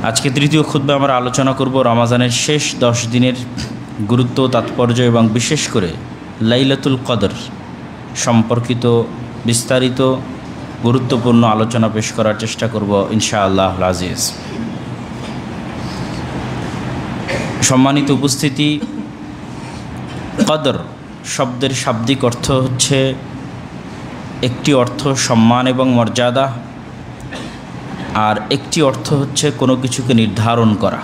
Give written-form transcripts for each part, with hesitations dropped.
আজকে তৃতীয় খুতবা আমরা আলোচনা করব রমাজানের শেষ 10 দিনের গুরুত্ব, তাৎপর্য এবং বিশেষ করে লাইলাতুল কদর সম্পর্কিত বিস্তারিত গুরুত্বপূর্ণ আলোচনা পেশ করার চেষ্টা করব ইনশাআল্লাহ আজিজ। সম্মানিত উপস্থিতি, কদর শব্দের শাব্দিক অর্থ হচ্ছে একটি অর্থ সম্মান এবং মর্যাদা, আর একটি অর্থ হচ্ছে কোনো কিছুকে নির্ধারণ করা।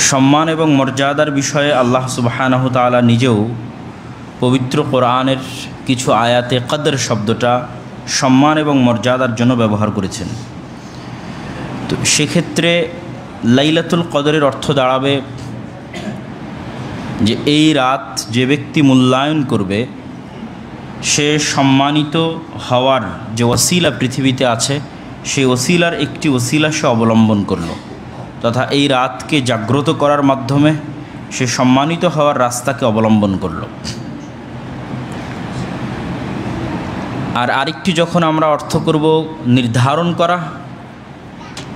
সম্মান এবং মর্যাদার বিষয়ে আল্লাহ সুবহানাহু তাআলা নিজেও পবিত্র কোরআনের কিছু আয়াতে কদর শব্দটা সম্মান এবং মর্যাদার জন্য ব্যবহার করেছেন। তো সেক্ষেত্রে লাইলাতুল কদরের অর্থ দাঁড়াবে যে এই রাত যে ব্যক্তি মূল্যায়ন করবে সে সম্মানিত হওয়ার যে ওসিলা পৃথিবীতে আছে সেই ওসিলার একটি ওসিলা সে অবলম্বন করল, তথা এই রাতকে জাগ্রত করার মাধ্যমে সে সম্মানিত হওয়ার রাস্তাকে অবলম্বন করল। আর আরেকটি যখন আমরা অর্থ করব নির্ধারণ করা,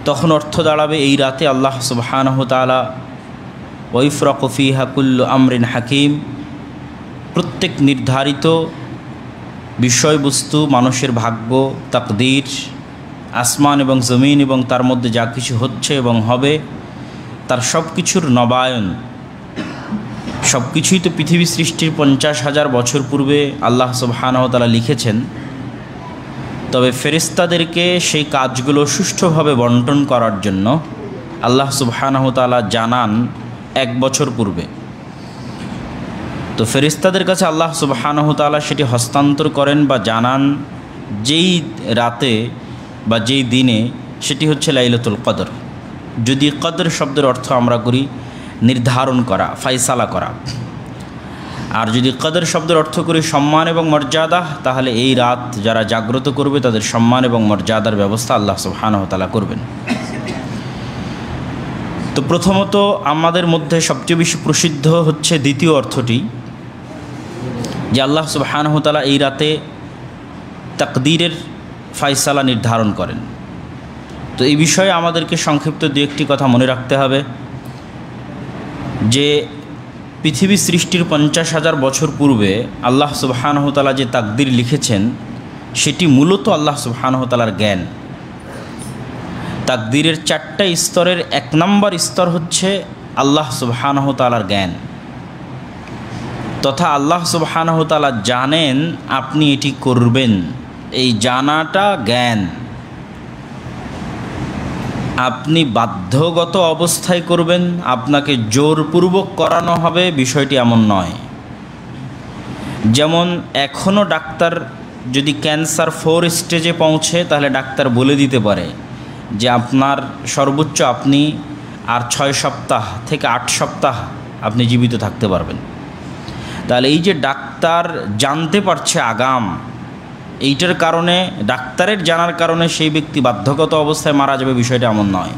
তখন অর্থ দাঁড়াবে এই রাতে আল্লাহ সুবহানাহু তাআলা ওয়াইফরাকু ফিহা কুল্লু আমরিন হাকিম, প্রত্যেক নির্ধারিত বিষয়বস্তু, মানুষের ভাগ্য, তাকদীর, আসমান এবং জমিন এবং তার মধ্যে যা কিছু হচ্ছে এবং হবে তার সব কিছুর নবায়ন, সব কিছুই তো পৃথিবী সৃষ্টির 50,000 বছর পূর্বে আল্লাহ সুবহানাহু ওয়া তাআলা লিখেছেন। তবে ফেরেশতাদেরকে সেই কাজগুলো সুষ্ঠুভাবে বন্টন করার জন্য আল্লাহ সুবহানাহু ওয়া তাআলা জানান 1 বছর পূর্বে। তো ফেরেশতাদের কাছে আল্লাহ সুবহানাহু তাআলা সেটি হস্তান্তর করেন বা জানান যেই রাতে বা যেই দিনে, সেটি হচ্ছে লাইলাতুল কদর। যদি কদর শব্দের অর্থ আমরা করি নির্ধারণ করা, ফায়সালা করা, আর যদি কদর শব্দের অর্থ করি সম্মান এবং মর্যাদা, তাহলে এই রাত যারা জাগ্রত করবে তাদের সম্মান এবং মর্যাদার ব্যবস্থা আল্লাহ সুবহানাহু তাআলা করবেন। তো প্রথমত আমাদের মধ্যে সবচেয়ে বেশি প্রসিদ্ধ হচ্ছে দ্বিতীয় অর্থটি, যে আল্লাহ সুবহানাহু তাআলা এই রাতে তাকদীরের ফায়সালা নির্ধারণ করেন। তো এই বিষয়ে আমাদেরকে সংক্ষিপ্ত দু একটি কথা মনে রাখতে হবে যে পৃথিবী সৃষ্টির 50,000 বছর পূর্বে আল্লাহ সুবহানাহু তাআলা যে তাকদীর লিখেছেন সেটি মূলত আল্লাহ সুবহানাহু তাআলার জ্ঞান। তাকদীরের 4টা স্তরের 1 নম্বর স্তর হচ্ছে আল্লাহ সুবহানাহু তাআলার জ্ঞান, তথা আল্লাহ সুবহানাহু তাআলা জানেন আপনি এটি করবেন, এই জানাটা জ্ঞান। আপনি বাধ্যগত অবস্থায় করবেন, আপনাকে জোরপূর্বক করানো হবে, বিষয়টি এমন নয়। যেমন এখনও ডাক্তার যদি ক্যান্সার 4 স্টেজে পৌঁছে তাহলে ডাক্তার বলে দিতে পারে যে আপনার সর্বোচ্চ আপনি আর 6 সপ্তাহ থেকে 8 সপ্তাহ আপনি জীবিত থাকতে পারবেন। তাহলে এই যে ডাক্তার জানতে পারছে আগাম, এইটার কারণে, ডাক্তারের জানার কারণে সেই ব্যক্তি বাধ্যগত অবস্থায় মারা যাবে, বিষয়টা এমন নয়।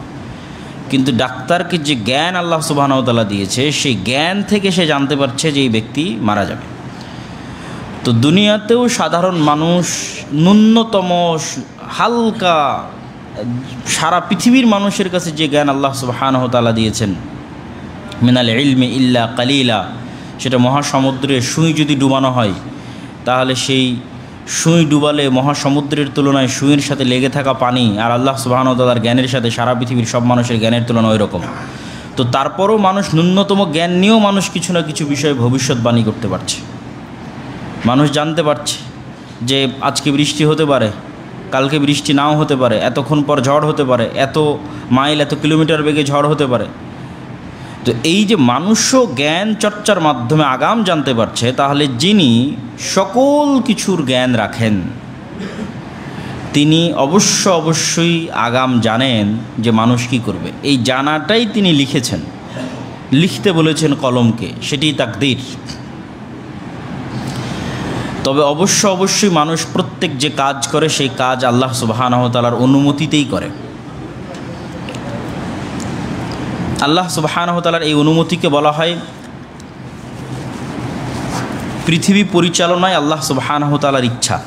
কিন্তু ডাক্তারকে যে জ্ঞান আল্লাহ সুবহানাহু ওয়া তাআলা দিয়েছে সেই জ্ঞান থেকে সে জানতে পারছে যে এই ব্যক্তি মারা যাবে। তো দুনিয়াতেও সাধারণ মানুষ ন্যূনতম হালকা, সারা পৃথিবীর মানুষের কাছে যে জ্ঞান আল্লাহ সুবহানাহু ওয়া তাআলা দিয়েছেন, মিনাল ইলমি ইল্লা কালিলা, সেটা মহাসমুদ্রে সুই যদি ডুবানো হয় তাহলে সেই সুই ডুবালে মহাসমুদ্রের তুলনায় সুইয়ের সাথে লেগে থাকা পানি আর আল্লাহ সুবহানাহু ওয়া তাআলার জ্ঞানের সাথে সারা পৃথিবীর সব মানুষের জ্ঞানের তুলনা ওই রকম। তো তারপরও মানুষ ন্যূনতম জ্ঞান নিয়েও মানুষ কিছু না কিছু বিষয়ে ভবিষ্যৎবাণী করতে পারছে। মানুষ জানতে পারছে যে আজকে বৃষ্টি হতে পারে, কালকে বৃষ্টি নাও হতে পারে, এতক্ষণ পর ঝড় হতে পারে, এত মাইল এত কিলোমিটার বেগে ঝড় হতে পারে। তো এই যে মানুষও জ্ঞান চর্চার মাধ্যমে আগাম জানতে পারছে, তাহলে যিনি সকল কিছুর জ্ঞান রাখেন তিনি অবশ্যই আগাম জানেন যে মানুষ কি করবে। এই জানাটাই তিনি লিখেছেন, লিখতে বলেছেন কলমকে, সেটিই তাকদীর। তবে অবশ্যই মানুষ প্রত্যেক যে কাজ করে সেই কাজ আল্লাহ সুবহানাহু ওয়া তাআলার অনুমতিতেই করে। আল্লাহ সুবহানাহু ওয়া তাআলার এই অনুমতিকে বলা হয় পৃথিবী পরিচালনায় আল্লাহ সুবহানাহু ওয়া তাআলার ইচ্ছা।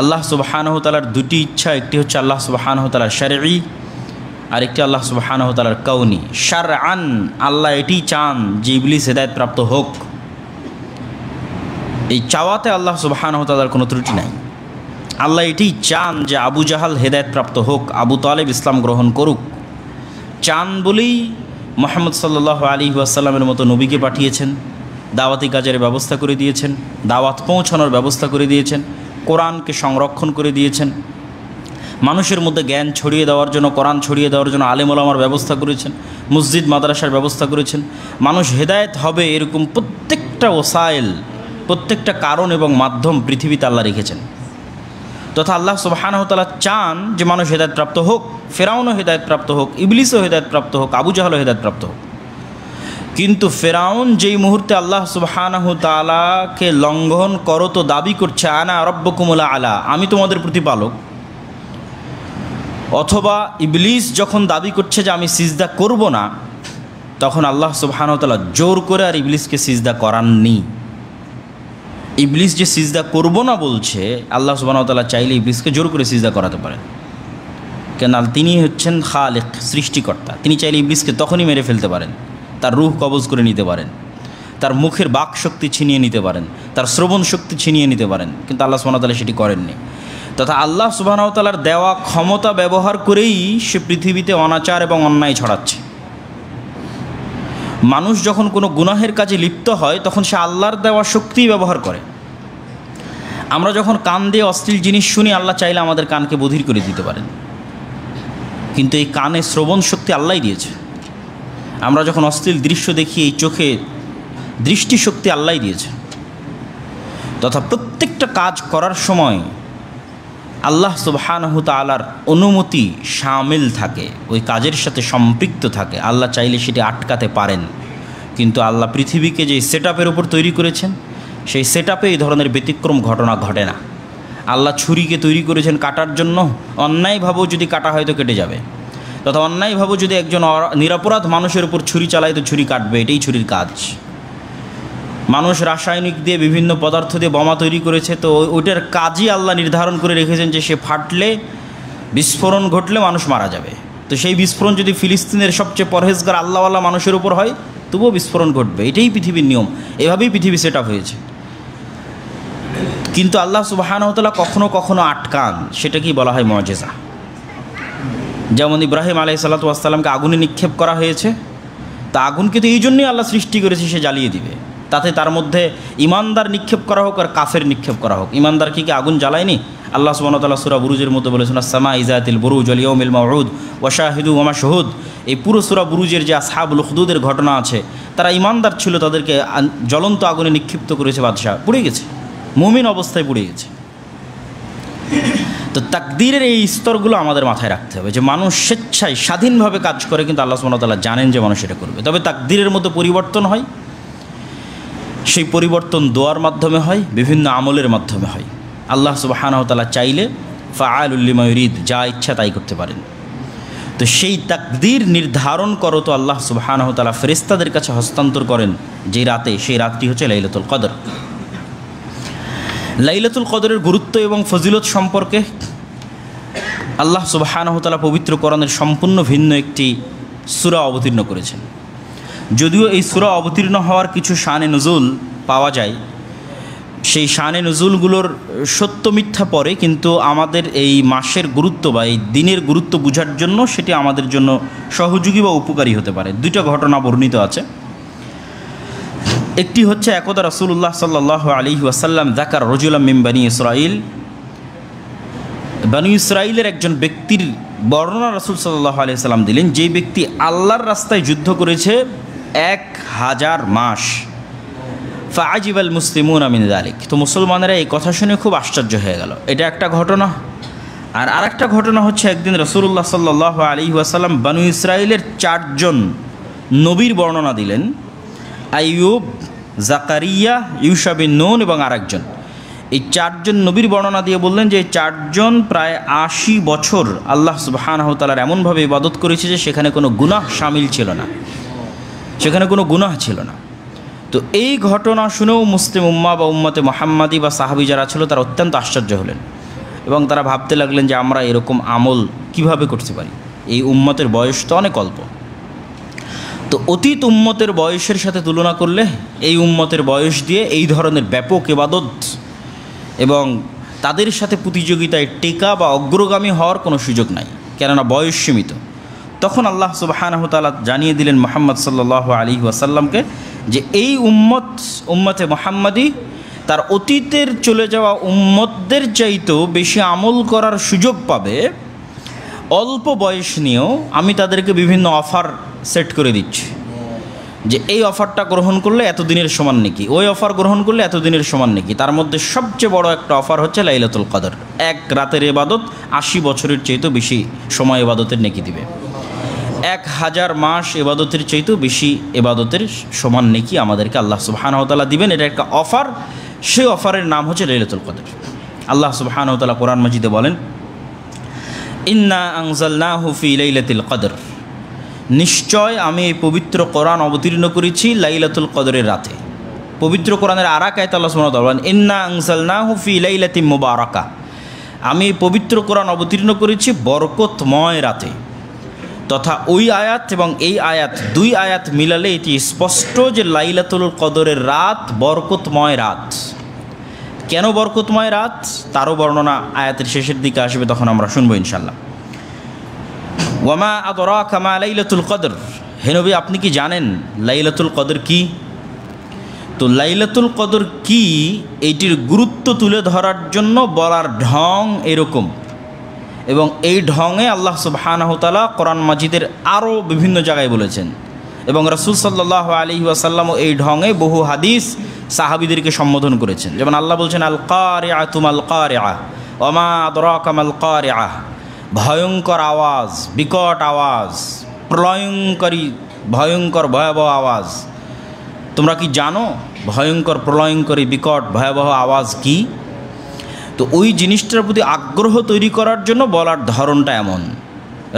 আল্লাহ সুবহানাহু তাআলার দুটি ইচ্ছা, একটি হচ্ছে আল্লাহ সুবহানাহু তাআলার শারঈ, আর একটি আল্লাহ সুবহানাহু তাআলার কাউনি। শারআন আল্লাহ এটি চান যে ইবলিস হেদায়েত প্রাপ্ত হোক, এই চাওয়াতে আল্লাহ সুবহানাহু তাআলার কোনো ত্রুটি নাই। আল্লাহ এটি চান যে আবু জাহাল হেদায়েত প্রাপ্ত হোক, আবু তালেব ইসলাম গ্রহণ করুক। চান বলেই মুহাম্মদ সাল্লাল্লাহু আলাইহি ওয়াসাল্লামের মতো নবীকে পাঠিয়েছেন, দাওয়াতি কাজের ব্যবস্থা করে দিয়েছেন, দাওয়াত পৌঁছানোর ব্যবস্থা করে দিয়েছেন, কোরআনকে সংরক্ষণ করে দিয়েছেন, মানুষের মধ্যে জ্ঞান ছড়িয়ে দেওয়ার জন্য, কোরআন ছড়িয়ে দেওয়ার জন্য আলেম ওলামার ব্যবস্থা করেছেন, মসজিদ মাদ্রাসার ব্যবস্থা করেছেন। মানুষ হেদায়েত হবে এরকম প্রত্যেকটা ওসাইল, প্রত্যেকটা কারণ এবং মাধ্যম পৃথিবীতে আল্লাহ রেখেছেন। তথা আল্লাহ সুবহানাহু তাআলা চান যে মানুষ হেদায়েত প্রাপ্ত হোক, ফেরাউনও হেদায়েত প্রাপ্ত হোক, ইবলিসও হেদায়েত প্রাপ্ত হোক, আবু জাহলও হেদায়েত প্রাপ্ত হোক। কিন্তু ফেরাউন যেই মুহূর্তে আল্লাহ সুবহানাহু তাআলাকে লঙ্ঘন করতো, দাবি করছে আনা রাব্বুকুমুল আলা, আমি তোমাদের প্রতিপালক, অথবা ইবলিস যখন দাবি করছে যে আমি সিজদা করব না, তখন আল্লাহ সুবহানাহু তাআলা জোর করে আর ইবলিসকে সিজদা করাননি। ইবলিস যে সিজদা করব না বলছে, আল্লাহ সুবহানাহু তাআলা চাইলে ইবলিসকে জোর করে সিজদা করাতে পারেন, কেন তিনি হচ্ছেন খালিক, সৃষ্টিকর্তা। তিনি চাইলে ইবলিসকে তখনই মেরে ফেলতে পারেন, তার রূহ কবজ করে নিতে পারেন, তার মুখের বাক শক্তি ছিনিয়ে নিতে পারেন, তার শ্রবণ শক্তি ছিনিয়ে নিতে পারেন, কিন্তু আল্লাহ সুবহানাহু তাআলা সেটি করেননি। তথা আল্লাহ সুবহানাহু তাআলার দেওয়া ক্ষমতা ব্যবহার করেই সে পৃথিবীতে অনাচার এবং অন্যায় ছড়াচ্ছে। মানুষ যখন কোনো গুনাহের কাজে লিপ্ত হয়, তখন সে আল্লাহর দেওয়া শক্তি ব্যবহার করে। আমরা যখন কান দিয়ে অশ্লীল জিনিস শুনি, আল্লাহ চাইলে আমাদের কানকে বধির করে দিতে পারেন, কিন্তু এই কানে শ্রবণ শক্তি আল্লাহই দিয়েছে। আমরা যখন অশ্লীল দৃশ্য দেখি, এই চোখে দৃষ্টিশক্তি আল্লাহই দিয়েছে। তথা প্রত্যেকটা কাজ করার সময় আল্লাহ সুবহানাহু তাআলার অনুমতি শামিল থাকে, ওই কাজের সাথে সম্পৃক্ত থাকে। আল্লাহ চাইলে সেটি আটকাতে পারেন, কিন্তু আল্লাহ পৃথিবীকে যে সেটআপের উপর তৈরি করেছেন, সেই সেটআপে এই ধরনের ব্যতিক্রম ঘটনা ঘটে না। আল্লাহ ছুরিকে তৈরি করেছেন কাটার জন্য, অন্যায়ভাবেও যদি কাটা হয়তো কেটে যাবে, তথা অন্যায়ভাবেও যদি একজন নিরপরাধ মানুষের উপর ছুরি চালায় তো ছুরি কাটবে, এটাই ছুরির কাজ। মানুষ রাসায়নিক দিয়ে, বিভিন্ন পদার্থ দিয়ে বোমা তৈরি করেছে, তো ওইটার কাজই আল্লাহ নির্ধারণ করে রেখেছেন যে সে ফাটলে, বিস্ফোরণ ঘটলে মানুষ মারা যাবে। তো সেই বিস্ফোরণ যদি ফিলিস্তিনের সবচেয়ে পরহেজগার আল্লাহওয়ালা মানুষের উপর হয়, তবুও বিস্ফোরণ ঘটবে, এটাই পৃথিবীর নিয়ম, এভাবেই পৃথিবী সেট আপ হয়েছে। কিন্তু আল্লাহ সুবহানাহু তাআলা কখনো কখনো আটকান, সেটাকেই বলা হয় মুজিজা। যেমন ইব্রাহিম আলাইহিস সালাতু ওয়াস সালামকে আগুনে নিক্ষেপ করা হয়েছে, তা আগুনকে তো এই জন্যই আল্লাহ সৃষ্টি করেছে সে জ্বালিয়ে দিবে। তাতে তার মধ্যে ইমানদার নিক্ষেপ করা হোক আর কাফের নিক্ষেপ করা হোক, ইমানদার কি আগুন জ্বালায়নি? আল্লাহ সুবহানাহু ওয়া তাআলা সূরা বুরুজের মধ্যে বলেছেন আসসামা ইযাতিল বুরুজ ওয়াল ইয়াউমিল মাউউদ ওয়া শাহিদু ওয়া মাশহুদ। এই পুরো সূরা বুরুজের যে আসহাবুল উখদুদের ঘটনা আছে, তারা ইমানদার ছিল, তাদেরকে জ্বলন্ত আগুনে নিক্ষিপ্ত করেছে বাদশা, পুড়ে গেছে, মুমিন অবস্থায় পুড়ে গেছে। তো তাকদীরের এই স্তরগুলো আমাদের মাথায় রাখতে হবে, যে মানুষ স্বেচ্ছায় স্বাধীনভাবে কাজ করে, কিন্তু আল্লাহ সুবহানাহু ওয়া তাআলা জানেন যে মানুষ এটা করবে। তবে তাকদীরের মতো পরিবর্তন হয়, সেই পরিবর্তন দোয়ার মাধ্যমে হয়, বিভিন্ন আমলের মাধ্যমে হয়। আল্লাহ সুবহানাহু ওয়া তাআলা চাইলে ফাআলুল লিমা ইউরিদ, যা ইচ্ছা তাই করতে পারেন। তো সেই তাকদীর নির্ধারণ করো তো আল্লাহ সুবহানাহু ওয়া তাআলা ফেরেশতাদের কাছে হস্তান্তর করেন যে রাতে, সেই রাতটি হচ্ছে লাইলাতুল কদর। লাইলাতুল কদরের গুরুত্ব এবং ফজিলত সম্পর্কে আল্লাহ সুবহানাহু ওয়া তাআলা পবিত্র কোরআনের সম্পূর্ণ ভিন্ন একটি সূরা অবতীর্ণ করেছেন। যদিও এই সূরা অবতীর্ণ হওয়ার কিছু শানে নুজুল পাওয়া যায়, সেই শানে নুজুলগুলোর সত্য মিথ্যা পরে, কিন্তু আমাদের এই মাসের গুরুত্ব বা এই দিনের গুরুত্ব বোঝার জন্য সেটি আমাদের জন্য সহযোগী বা উপকারী হতে পারে। দুইটা ঘটনা বর্ণিত আছে। একটি হচ্ছে, একদা রাসূলুল্লাহ সাল্লাল্লাহু আলাইহি ওয়াসাল্লাম যাকার রাজুলাম মিন বানি ইসরাঈল, বানি ইসরাঈলের একজন ব্যক্তির বর্ণনা রাসূল সাল্লাল্লাহু আলাইহি ওয়াসাল্লাম দিলেন, যে ব্যক্তি আল্লাহর রাস্তায় যুদ্ধ করেছে 1000 মাস। ফাআজিবাল মুসলিমুনা মিন যালিক, তো মুসলমানেরা এই কথা শুনে খুব আশ্চর্য হয়ে গেল। এটা একটা ঘটনা। আর আরেকটা ঘটনা হচ্ছে, একদিন রাসূলুল্লাহ সাল্লাল্লাহু আলাইহি ওয়াসাল্লাম বানু ইসরাঈলের 4 জন নবীর বর্ণনা দিলেন, আইয়ুব, জাকারিয়া, ইউশা বিন নুন এবং আরেকজন। এই 4 জন নবীর বর্ণনা দিয়ে বললেন যে 4 জন প্রায় 80 বছর আল্লাহ সুবহানাহু ওয়া তাআলার এমনভাবে ইবাদত করেছে যে সেখানে কোনো গুনাহ শামিল ছিল না, সেখানে কোনো গুনাহ ছিল না। তো এই ঘটনা শুনেও মুসলিম উম্মাহ বা উম্মতে মুহাম্মাদি বা সাহাবী যারা ছিল তারা অত্যন্ত আশ্চর্য হলেন। এবং তারা ভাবতে লাগলেন যে আমরা এরকম আমল কিভাবে করতে পারি, এই উম্মতের বয়স তো অনেক অল্প। তো অতীত উম্মতের বয়সের সাথে তুলনা করলে এই উম্মতের বয়স দিয়ে এই ধরনের ব্যাপক ইবাদত এবং তাদের সাথে প্রতিযোগিতায় টেকা বা অগ্রগামী হওয়ার কোনো সুযোগ নাই, কেননা বয়স সীমিত। তখন আল্লাহ সুবহানাহু ওয়া তাআলা জানিয়ে দিলেন মুহাম্মদ সাল্লাল্লাহু আলাইহি ওয়াসাল্লামকে যে এই উম্মতে মুহাম্মাদি তার অতীতের চলে যাওয়া উম্মতদের চাইতেও বেশি আমল করার সুযোগ পাবে। অল্প বয়স নিয়েও আমি তাদেরকে বিভিন্ন অফার সেট করে দিচ্ছি যে এই অফারটা গ্রহণ করলে এতদিনের সমান নেকি, ওই অফার গ্রহণ করলে এতদিনের সমান নেকি। তার মধ্যে সবচেয়ে বড় একটা অফার হচ্ছে লাইলাতুল কদর। এক রাতের ইবাদত ৮০ বছরের চাইতেও বেশি সময় ইবাদতের নেকি দিবে। ১,০০০ মাস ইবাদতের চাইতেও বেশি ইবাদতের সমান নেকি আমাদেরকে আল্লাহ সুবহানাহু ওয়া তাআলা দিবেন। এটা একটা অফার, সেই অফারের নাম হচ্ছে লাইলাতুল কদর। আল্লাহ সুবহানাহু ওয়া তাআলা কোরআন মাজিদে বলেন, ইন্না আনজালনাহু ফি লাইলাতিল কদর, নিশ্চয় আমি এই পবিত্র কোরআন অবতীর্ণ করেছি লাইলাতুল কদরের রাতে। পবিত্র কোরআনের আরেক আয়াতে আল্লাহ সুবহানাহু ওয়া তাআলা বলেন, ইন্না আনজালনাহু ফি লাইলাতিন মুবারাকা, আমি এই পবিত্র কোরআন অবতীর্ণ করেছি বরকতময় রাতে। তথা ওই আয়াত এবং এই আয়াত, দুই আয়াত মিলালে এটি স্পষ্ট যে লাইলাতুল কদরের রাত বরকতময় রাত। কেন বরকতময় রাত তারও বর্ণনা আয়াতের শেষের দিকে আসবে, তখন আমরা শুনবো ইনশাল্লাহ। ওয়ামা আদরাকা মা লাইলাতুল কদর, হে নবী আপনি কি জানেন লাইলাতুল কদর কি? তো লাইলাতুল কদর কি এইটির গুরুত্ব তুলে ধরার জন্য বলার ঢং এরকম, এবং এই ঢঙে আল্লাহ সুবহানাহু ওয়া তাআলা কোরআন মাজিদের আরও বিভিন্ন জায়গায় বলেছেন, এবং রাসূল সাল্লাল্লাহু আলাইহি ওয়াসাল্লামও এই ঢঙে বহু হাদিস সাহাবীদেরকে সম্বোধন করেছেন। যেমন আল্লাহ বলছেন, আল কারিআতু মাল কারিআ ওয়ামা আদরাকা মাল কারিআ, ভয়ঙ্কর আওয়াজ, বিকট আওয়াজ, ভয়ঙ্কর ভয়াবহ আওয়াজ। তোমরা কি জানো ভয়ঙ্কর প্রলয়ঙ্করী বিকট ভয়াবহ আওয়াজ কি? তো ওই জিনিসটার প্রতি আগ্রহ তৈরি করার জন্য বলার ধরনটা এমন।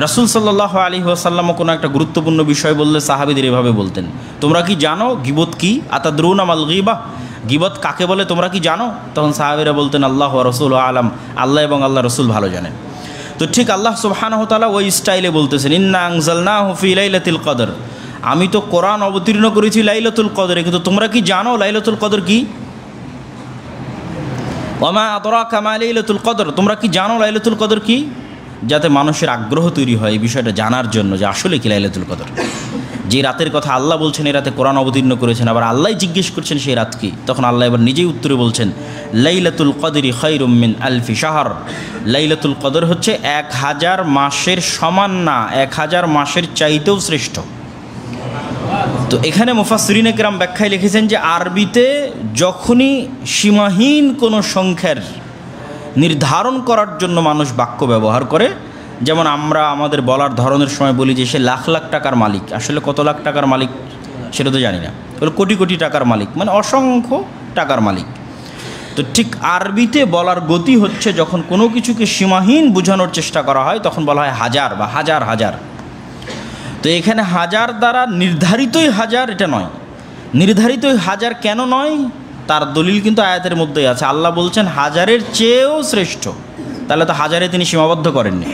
রাসূল সাল্লাল্লাহু আলাইহি ওয়াসাল্লামও কোনো একটা গুরুত্বপূর্ণ বিষয় বললে সাহাবীদের এভাবে বলতেন, তোমরা কি জানো গীবত কি? আতাদরুনা মাল গীবা, গীবত কাকে বলে তোমরা কি জানো? তখন সাহাবীরা বলতেন, আল্লাহু ওয়া রাসূলুহু আলাম, আল্লাহ এবং আল্লাহ রসুল ভালো জানেন। তো ঠিক আল্লাহ সুবহানাহু ওয়া তাআলা ওই স্টাইলে বলতেছেন, ইন্না আনজালনাহু ফি লাইলাতিল কদর, আমি তো কোরআন অবতীর্ণ করেছি লাইলাতুল কদরে, কিন্তু তোমরা কি জানো লাইলাতুল কদর কি? ওয়ামা আদরাকা মা লাইলাতুল কদর, তোমরা কি জানো লাইলাতুল কদর কি? যাতে মানুষের আগ্রহ তৈরি হয় এই বিষয়টা জানার জন্য যে আসলে কি লাইলাতুল কদর। যে রাতের কথা আল্লাহ বলছেন এই রাতে কোরআন অবতীর্ণ করেছেন, আবার আল্লাহ জিজ্ঞেস করছেন সেই রাত কি, তখন আল্লাহ এবার নিজেই উত্তরে বলছেন, লাইলাতুল কদরি খায়রুম মিন আলফি শাহর, লাইলাতুল কদর হচ্ছে ১,০০০ মাসের সমান না, ১,০০০ মাসের চাইতেও শ্রেষ্ঠ। তো এখানে মুফাসসিরিনে কেরাম ব্যাখ্যায় লিখেছেন যে আরবিতে যখনই সীমাহীন কোনো সংখ্যার নির্ধারণ করার জন্য মানুষ বাক্য ব্যবহার করে, যেমন আমরা আমাদের বলার ধরনের সময় বলি যে সে লাখ লাখ টাকার মালিক, আসলে কত লাখ টাকার মালিক সেটা তো জানি না, বলে কোটি কোটি টাকার মালিক, মানে অসংখ্য টাকার মালিক। তো ঠিক আরবিতে বলার গতি হচ্ছে যখন কোনো কিছুকে সীমাহীন বোঝানোর চেষ্টা করা হয় তখন বলা হয় হাজার বা হাজার হাজার। তো এখানে হাজার দ্বারা নির্ধারিতই হাজার এটা নয়। নির্ধারিতই হাজার কেন নয় তার দলিল কিন্তু আয়াতের মধ্যেই আছে। আল্লাহ বলছেন হাজারের চেয়েও শ্রেষ্ঠ, তাহলে তো হাজারে তিনি সীমাবদ্ধ করেননি।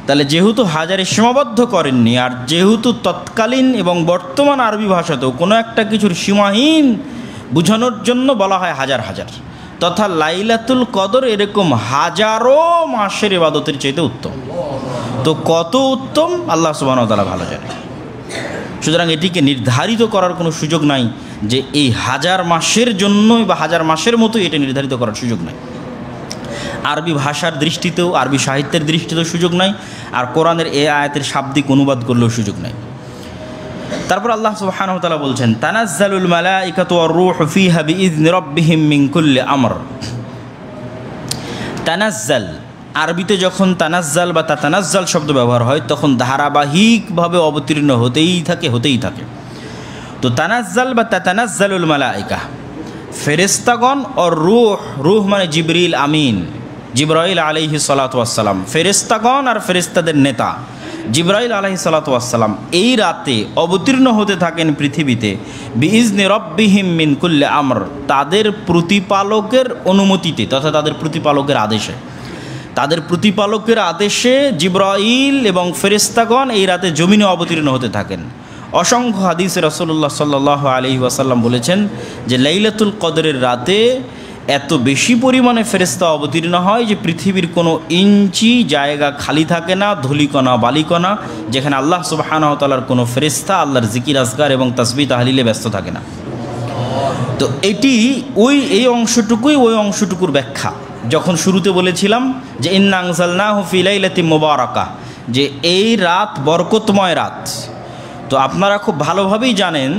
তাহলে যেহেতু হাজারে সীমাবদ্ধ করেননি, আর যেহেতু তৎকালীন এবং বর্তমান আরবি ভাষাতেও কোনো একটা কিছুর সীমাহীন বোঝানোর জন্য বলা হয় হাজার হাজার, তথা লাইলাতুল কদর এরকম হাজারো মাসের ইবাদতের চাইতে উত্তম। তো কত উত্তম আল্লাহ সুবহানাহু ওয়া তাআলা ভালো জানেন। সুতরাং এটিকে নির্ধারিত করার কোনো সুযোগ নাই যে এই হাজার মাসের জন্যই বা হাজার মাসের মতোই এটা নির্ধারিত করার সুযোগ নাই। আরবি ভাষার দৃষ্টিতেও আরবি সাহিত্যের দৃষ্টিতেও সুযোগ নাই, আর কোরআনের এই আয়াতের শাব্দিক অনুবাদ করলেও সুযোগ নাই। তারপর আল্লাহ সুবহানাহু ওয়া তাআলা বলছেন, তানাজ্জালুল মালাইকাতু ওয়ার রূহু ফিহা বিইذনি রাব্বিহিম মিন কুল্লি আমর। তানাজ্জাল আরবিতে যখন তানাজ্জাল বা তাতানাজ্জাল শব্দ ব্যবহার হয় তখন ধারাবাহিকভাবে অবতীর্ণ হতেই থাকে। তো তানাজ্জাল বা তাতানাজ্জালুল মালাইকা, ফেরেশতাগণ, আর রূহ মানে জিবরিল আমিন, জিবরাইল আলাইহিস সালাতু ওয়াস সালাম, ফেরেশতাগণ আর ফেরেশতাদের নেতা জিবরাইল আলাইহিস সালাতু ওয়াস সালাম এই রাতে অবতীর্ণ হতে থাকেন পৃথিবীতে বিইজনি রাব্বিহিম মিন কুল্লি আমর, তাদের প্রতিপালকের অনুমতিতে তথা তাদের প্রতিপালকের আদেশে। তাদের প্রতিপালকের আদেশে জিবরাইল এবং ফেরেশতাগণ এই রাতে জমিনে অবতীর্ণ হতে থাকেন। অসংখ্য হাদিসে রাসূলুল্লাহ সাল্লাল্লাহু আলাইহি ওয়াসাল্লাম বলেছেন যে লাইলাতুল কদরের রাতে এত বেশি পরিমাণে ফেরেশতা অবতীর্ণ হয় যে পৃথিবীর কোনো ইঞ্চি জায়গা খালি থাকে না, ধূলিকণা বালিকণা, যেখানে আল্লাহ সুবহানাহু ওয়া তাআলার কোনো ফেরেশতা আল্লাহর জিকির আজকার এবং তাসবিহ তাহলিলে ব্যস্ত থাকে না। তো এটি এই অংশটুকুর ব্যাখ্যা। যখন শুরুতে বলেছিলাম যে ইন্না আনজালনাহু ফি লাইলাতিন মুবারাকাহ, যে এই রাত বরকতময় রাত, তো আপনারা খুব ভালোভাবেই জানেন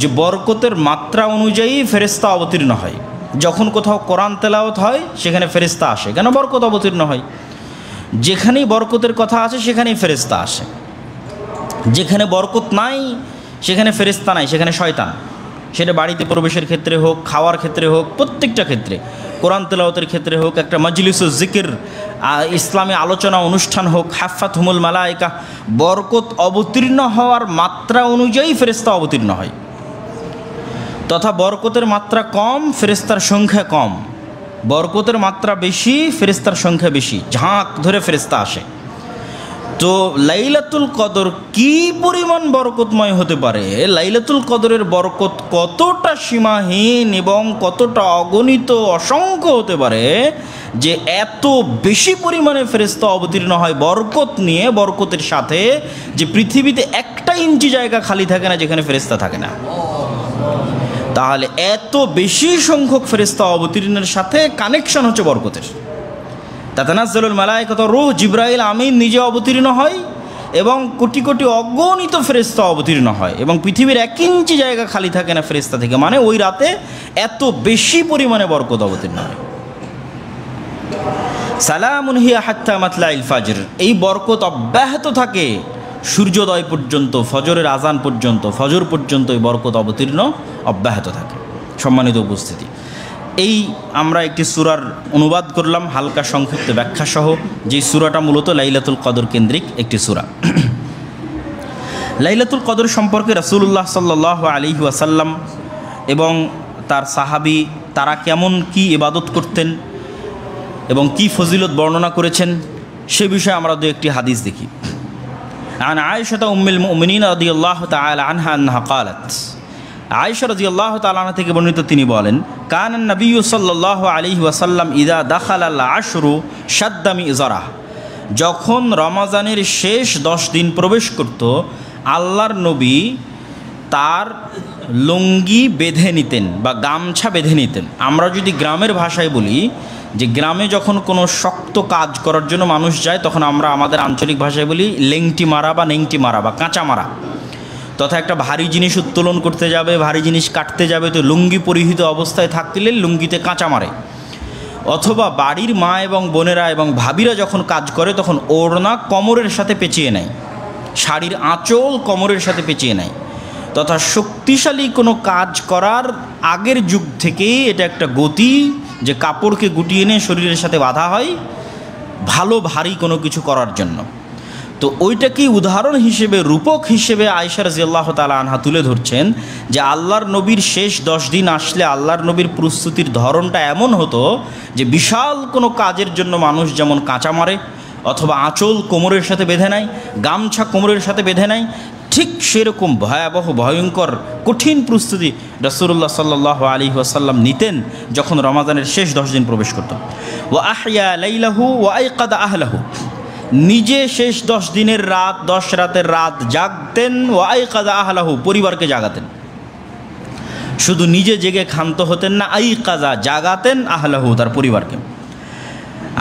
যে বরকতের মাত্রা অনুযায়ী ফেরেশতা অবতীর্ণ হয়। যখন কোথাও কোরআন তেলাওয়াত হয় সেখানে ফেরেশতা আসে, কেন? বরকত অবতীর্ণ হয়। যেখানেই বরকতের কথা আছে সেখানেই ফেরেশতা আসে। যেখানে বরকত নাই সেখানে ফেরেশতা নাই, সেখানে শয়তান। সেটা বাড়িতে প্রবেশের ক্ষেত্রে হোক, খাওয়ার ক্ষেত্রে হোক, প্রত্যেকটা ক্ষেত্রে, কোরআন তেলাওয়াতের ক্ষেত্রে হোক, একটা মজলিসুল জিকির ইসলামী আলোচনা অনুষ্ঠান হোক, হাফাতহুমুল মালায়েকা, বরকত অবতীর্ণ হওয়ার মাত্রা অনুযায়ী ফেরেশতা অবতীর্ণ হয়। তথা বরকতের মাত্রা কম, ফেরেশতার সংখ্যা কম। বরকতের মাত্রা বেশি, ফেরেশতার সংখ্যা বেশি, ঝাঁক ধরে ফেরেশতা আসে। তো লাইলাতুল কদর কি পরিমাণ বরকতময় হতে পারে, লাইলাতুল কদরের বরকত কতটা সীমাহীন এবং কতটা অগণিত অসংখ্য হতে পারে যে এত বেশি পরিমাণে ফেরেশতা অবতীর্ণ হয় বরকত নিয়ে, বরকতের সাথে, যে পৃথিবীতে একটা ইঞ্চি জায়গা খালি থাকে না যেখানে ফেরেশতা থাকে না। তাহলে এত বেশি সংখ্যক ফেরেশতা অবতীর্ণের সাথে কানেকশন হচ্ছে বরকতের। তাতানাজ্জালুল মালায়েকাতু রূহ, জিবরাইল আমিন নিজে অবতীর্ণ হয় এবং কোটি কোটি অগণিত ফেরেশতা অবতীর্ণ হয় এবং পৃথিবীর 1 ইঞ্চি জায়গা খালি থাকে না ফেরেশতা থেকে। মানে ওই রাতে এত বেশি পরিমাণে বরকত অবতীর্ণ হয়। সালামুন হিয়া হাত্তা মাতলাইল ফাজর, এই বরকত অব্যাহত থাকে সূর্যোদয় পর্যন্ত, ফজরের আজান পর্যন্ত, ফজর পর্যন্ত এই বরকত অবতীর্ণ অব্যাহত থাকে। সম্মানিত উপস্থিতি, এই আমরা একটি সূরার অনুবাদ করলাম হালকা সংক্ষিপ্ত ব্যাখ্যা সহ, যে সূরাটা মূলত লাইলাতুল কদর কেন্দ্রিক একটি সূরা। লাইলাতুল কদর সম্পর্কে রাসূলুল্লাহ সাল্লাল্লাহু আলাইহি ওয়াসাল্লাম এবং তার সাহাবী তারা কেমন কি ইবাদত করতেন এবং কি ফজিলত বর্ণনা করেছেন সে বিষয়ে আমরা দু একটি হাদিস দেখি। আন আয়েশা উম্মুল মুমিনিন রাদিয়াল্লাহু তাআলা আনহা আন্নাহা ক্বালাত, আয়েশা রাদিয়াল্লাহু তাআলা আনহা থেকে বর্ণিত তিনি বলেন, কানান নবী সাল্লাল্লাহু আলাইহি ওয়াসাল্লাম ইযা দাখালাল আশরু শাদ্দা মিযরাহ, যখন রমজানের শেষ 10 দিন প্রবেশ করত আল্লাহর নবী তার লুঙ্গি বেঁধে নিতেন বা গামছা বেঁধে নিতেন। আমরা যদি গ্রামের ভাষায় বলি যে গ্রামে যখন কোনো শক্ত কাজ করার জন্য মানুষ যায় তখন আমরা আমাদের আঞ্চলিক ভাষায় বলি লেংটি মারা বা নেংটি মারা বা কাঁচা মারা। তথা একটা ভারী জিনিস উত্তোলন করতে যাবে, ভারী জিনিস কাটতে যাবে, তো লুঙ্গি পরিহিত অবস্থায় থাকলে লুঙ্গিতে কাঁচা মারে। অথবা বাড়ির মা এবং বোনেরা এবং ভাবিরা যখন কাজ করে তখন ওড়না কোমরের সাথে পেঁচিয়ে নেয়, শাড়ির আঁচল কোমরের সাথে পেঁচিয়ে নেয়। তথা শক্তিশালী কোনো কাজ করার আগের যুগ থেকেই এটা একটা গতি যে কাপড়কে গুটিয়ে নিয়ে শরীরের সাথে বাঁধা হয় ভালো ভারী কোনো কিছু করার জন্য। তো ওইটাকেই উদাহরণ হিসেবে, রূপক হিসেবে আয়েশা রাদিয়াল্লাহু তাআলা আনহা তুলে ধরছেন যে আল্লাহর নবীর শেষ 10 দিন আসলে আল্লাহর নবীর প্রস্তুতির ধরনটা এমন হতো যে বিশাল কোনো কাজের জন্য মানুষ যেমন কাঁচা মারে অথবা আঁচল কোমরের সাথে বেঁধে নেয়, গামছা কোমরের সাথে বেঁধে নেয়, ঠিক সেরকম ভয়াবহ ভয়ঙ্কর কঠিন প্রস্তুতি রাসূলুল্লাহ সাল্লাল্লাহু আলাইহি ওয়াসাল্লাম নিতেন যখন রমাদানের শেষ 10 দিন প্রবেশ করত। ওয়া আহইয়া লাইলাহু ওয়া আইকাদা আহলাহু, নিজে শেষ 10 দিনের রাত, 10 রাতের রাত জাগতেন, ওয়া আইকাদা আহলাহু, পরিবারকে জাগাতেন। শুধু নিজে জেগে ক্ষান্ত হতেন না, আইকাদা, জাগাতেন আহলাহু, তার পরিবারকে।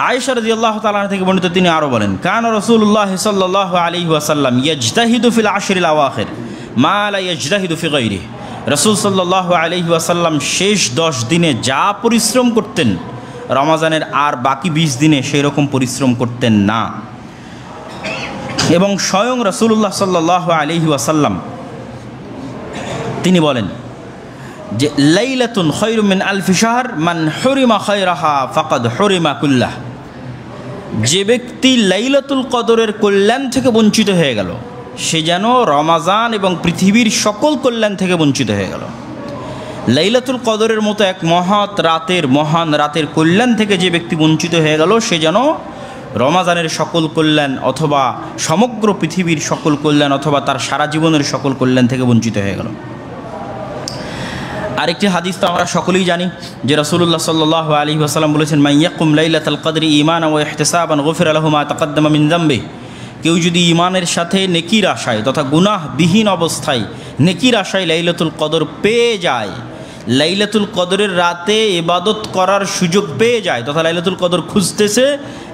আয়েশা রাদিয়াল্লাহু তাআলা থেকে বর্ণিত তিনি আরও বলেন, কানা রাসূলুল্লাহ সাল্লাল্লাহু আলাইহি ওয়াসাল্লাম ইয়াজতাহিদু ফিল আশরিল আওয়াখির মা লা ইয়াজতাহিদু ফি গায়রিহি, রাসূল সাল্লাল্লাহু আলাইহি ওয়াসাল্লাম শেষ 10 দিনে যা পরিশ্রম করতেন রমজানের আর বাকি 20 দিনে সেই রকম পরিশ্রম করতেন না। এবং স্বয়ং রাসূলুল্লাহ সাল্লাল্লাহু আলাইহি ওয়াসাল্লাম তিনি বলেন যে লাইলাতুন খায়রুম মিন আলফি শাহর মান হুরিমা খায়রাহা ফাকাদ হুরিমা কুল্লাহ, যে ব্যক্তি লাইলাতুল কদরের কল্যাণ থেকে বঞ্চিত হয়ে গেল সে যেন রমাজান এবং পৃথিবীর সকল কল্যাণ থেকে বঞ্চিত হয়ে গেল। লাইলাতুল কদরের মতো এক মহান রাতের কল্যাণ থেকে যে ব্যক্তি বঞ্চিত হয়ে গেল সে যেন রমাজানের সকল কল্যাণ অথবা সমগ্র পৃথিবীর সকল কল্যাণ অথবা তার সারা জীবনের সকল কল্যাণ থেকে বঞ্চিত হয়ে গেল। আরেকটি হাদিস তো আমরা সকলেই জানি যে রাসূলুল্লাহ সাল্লাল্লাহু আলাইহি ওয়াসাল্লাম বলেছেন, মান ইয়াকুম লাইলাতাল কদরি ঈমানান ওয়া ইহতিসাবান গুফিরা লাহু মা তাকাদ্দামা মিন যামবি। কেউ যদি ঈমানের সাথে নেকির আশায় তথা গুনাহবিহীন অবস্থায় নেকির আশায় লাইলাতুল কদর পেয়ে যায়, লাইলাতুল কদরের রাতে ইবাদত করার সুযোগ পেয়ে যায় তথা লাইলাতুল কদর খুঁজতেছে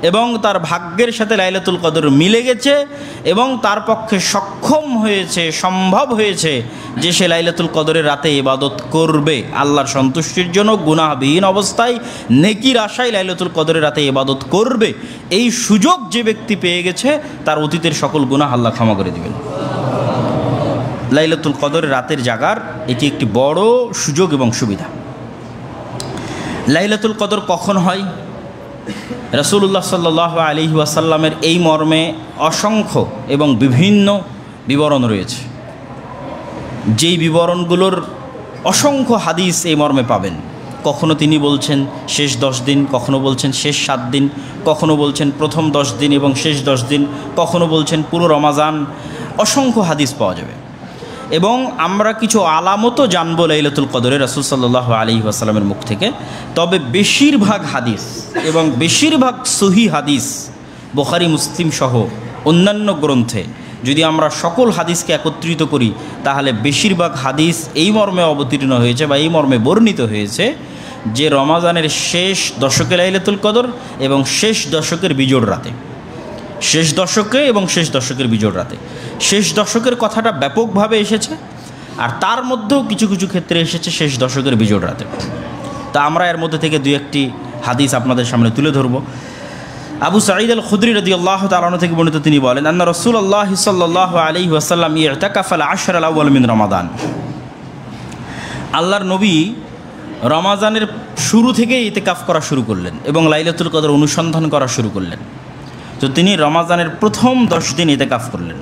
এবং তার ভাগ্যের সাথে লাইলাতুল কদর মিলে গেছে এবং তার পক্ষে সক্ষম হয়েছে, সম্ভব হয়েছে যে সে লাইলাতুল কদরের রাতে ইবাদত করবে আল্লাহর সন্তুষ্টির জন্য, গুনাহবিহীন অবস্থায় নেকির আশায় লাইলাতুল কদরের রাতে ইবাদত করবে, এই সুযোগ যে ব্যক্তি পেয়ে গেছে তার অতীতের সকল গুনাহ আল্লাহ ক্ষমা করে দিবেন। লাইলাতুল কদরের রাতের জাগার এটি একটি বড় সুযোগ এবং সুবিধা। লাইলাতুল কদর কখন হয়? রাসূলুল্লাহ সাল্লাল্লাহু আলাইহি ওয়াসাল্লামের এই মর্মে অসংখ্য এবং বিভিন্ন বিবরণ রয়েছে, যেই বিবরণগুলোর অসংখ্য হাদিস এই মর্মে পাবেন। কখনো তিনি বলছেন শেষ 10 দিন, কখনো বলছেন শেষ 7 দিন, কখনো বলছেন প্রথম 10 দিন এবং শেষ 10 দিন, কখনো বলছেন পুরো রমাজান। অসংখ্য হাদিস পাওয়া যাবে এবং আমরা কিছু আলামতও জানবো লাইলাতুল কদরে রাসূল সাল্লাল্লাহু আলাইহি ওয়াসাল্লামের মুখ থেকে। তবে বেশিরভাগ হাদিস এবং বেশিরভাগ সহিহ হাদিস বুখারী মুসলিম সহ অন্যান্য গ্রন্থে যদি আমরা সকল হাদিসকে একত্রিত করি তাহলে বেশিরভাগ হাদিস এই মর্মে অবতীর্ণ হয়েছে বা এই মর্মে বর্ণিত হয়েছে যে রমাজানের শেষ দশকে লাইলাতুল কদর এবং শেষ দশকের বিজোড় রাতে, শেষ দশকে এবং শেষ দশকের বিজোড় রাতে। শেষ দশকের কথাটা ব্যাপকভাবে এসেছে আর তার মধ্যেও কিছু কিছু ক্ষেত্রে এসেছে শেষ দশকের বিজোড় রাতে। তা আমরা এর মধ্যে থেকে 2-1টি হাদিস আপনাদের সামনে তুলে ধরব। আবু সাঈদ আল খুদরি রাদিয়াল্লাহু তাআলা আনহু থেকে বর্ণিত, তিনি বলেন, আন্না রাসূলুল্লাহ সাল্লাল্লাহু আলাইহি ওয়াসাল্লাম ইতাকাফা আল-আশর আল-আউয়াল মিন রমাদান। আল্লাহর নবী রমাজানের শুরু থেকেই ইতিকাফ করা শুরু করলেন এবং লাইলাতুল কদর অনুসন্ধান করা শুরু করলেন। তো তিনি রমাজানের প্রথম 10 দিন ইতিকাফ করলেন,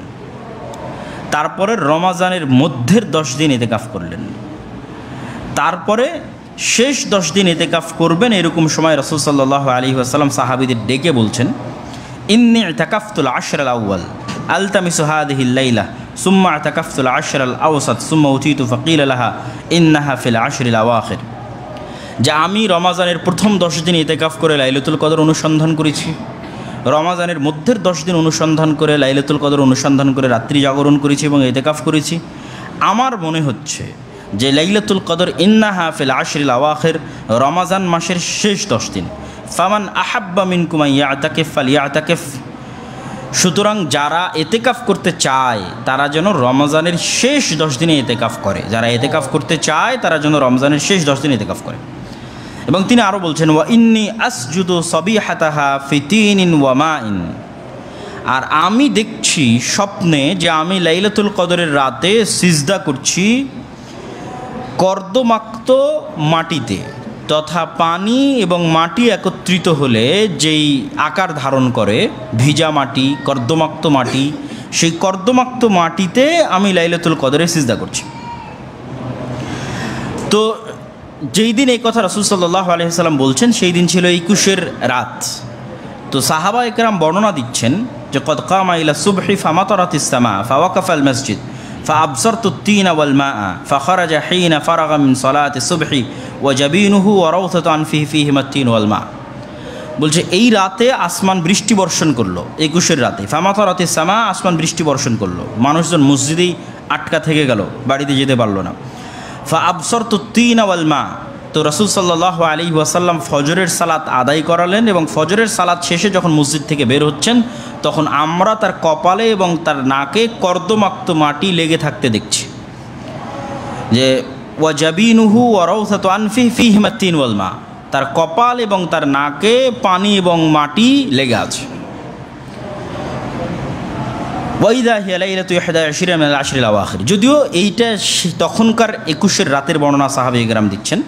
তারপরে রমাজানের মধ্যের 10 দিন ইতিকাফ করলেন, তারপরে শেষ 10 দিন ইতিকাফ করবেন। এরকম সময় রাসূল সাল্লাল্লাহু আলাইহি ওয়াসাল্লাম সাহাবীদের ডেকে বলছেন, ইন্নী ইতাকাফতুল আশর আল-আউয়াল আলতামিসু হাদিহিল লাইলা সুম্মা ইতাকাফতুল আশর আল-আওসাত সুম্মা উতিতু ফাকিলা লাহা ইন্নাহা ফিল আশরিল আওয়াখির। যে আমি রমাজানের প্রথম 10 দিন ইতিকাফ করে লাইলাতুল কদর অনুসন্ধান করেছি, রমাজানের মধ্যের 10 দিন অনুসন্ধান করে লাইলাতুল কদর অনুসন্ধান করে রাত্রি জাগরণ করেছি এবং ইতিকাফ করেছি। আমার মনে হচ্ছে যে লাইলাতুল কদর ইন্নাহা ফিল আশরিল আওয়াখির, রমাজান মাসের শেষ 10 দিন। ফামান আহাব্বা মিনকুম আন ইয়াতাকিফ ফালিয়াতাকিফ। সুতরাং যারা ইতিকাফ করতে চায় তারা যেন রমজানের শেষ 10 দিনে ইতিকাফ করে, যারা ইতিকাফ করতে চায় তারা যেন রমজানের শেষ 10 দিন ইতিকাফ করে। এবং তিনি আরও বলছেন, ওয়া ইন্নী আসজুদু সাবিহাতাহা ফি তিনিন ওয়া মাইন। আর আমি দেখছি স্বপ্নে যে আমি লাইলাতুল কদরের রাতে সিজদা করছি কর্দমাক্ত মাটিতে, তথা পানি এবং মাটি একত্রিত হলে যেই আকার ধারণ করে ভিজা মাটি, কর্দমাক্ত মাটি, সেই কর্দমাক্ত মাটিতে আমি লাইলাতুল কদরে সিজদা করছি। তো যেই দিন এই কথা রাসূল সাল্লাল্লাহু আলাইহি ওয়াসাল্লাম বলছেন সেই দিন ছিল 21 রাত। তো সাহাবা একরাম বর্ণনা দিচ্ছেন যে কদ কামা ইলা সুবহি ফামাতারাতিস সামা ফাওয়াকাফা আল মসজিদ ফাআবসারতু الطين والماء فخرج حين فرغ من صلاة الصبح وجبينه وروثة أنفه فيهما الطين والماء। বলছে এই রাতে আসমান বৃষ্টি বর্ষণ করলো, 21 রাতে। ফামাতারাতিস সামা, আসমান বৃষ্টি বর্ষণ করলো, মানুষজন মসজিদেই আটকা থেকে গেল, বাড়িতে যেতে পারলো না। ফাআবসারতু الطين والماء। তো রাসূল সাল্লাল্লাহু আলাইহি ওয়াসাল্লাম ফজরের সালাত আদায় করালেন এবং ফজরের সালাত শেষে যখন মসজিদ থেকে বের হচ্ছেন তখন আমরা তার কপালে এবং তার নাকে কর্দমাক্ত মাটি লেগে থাকতে দেখছি। যে ওয়া জাবিনুহু ওয়া রাউসাতু আনফিহি ফীহিমা তিন ওয়াল মা, তার কপাল এবং তার নাকে পানি এবং মাটি লেগে আছে। ওয়াইদা হিয়া লাইলাতু 21 মিনাল আশরিল আওয়াখির। যদিও এইটা তখনকার 21 রাতের বর্ণনা সাহাবায়ে কেরাম দিচ্ছেন,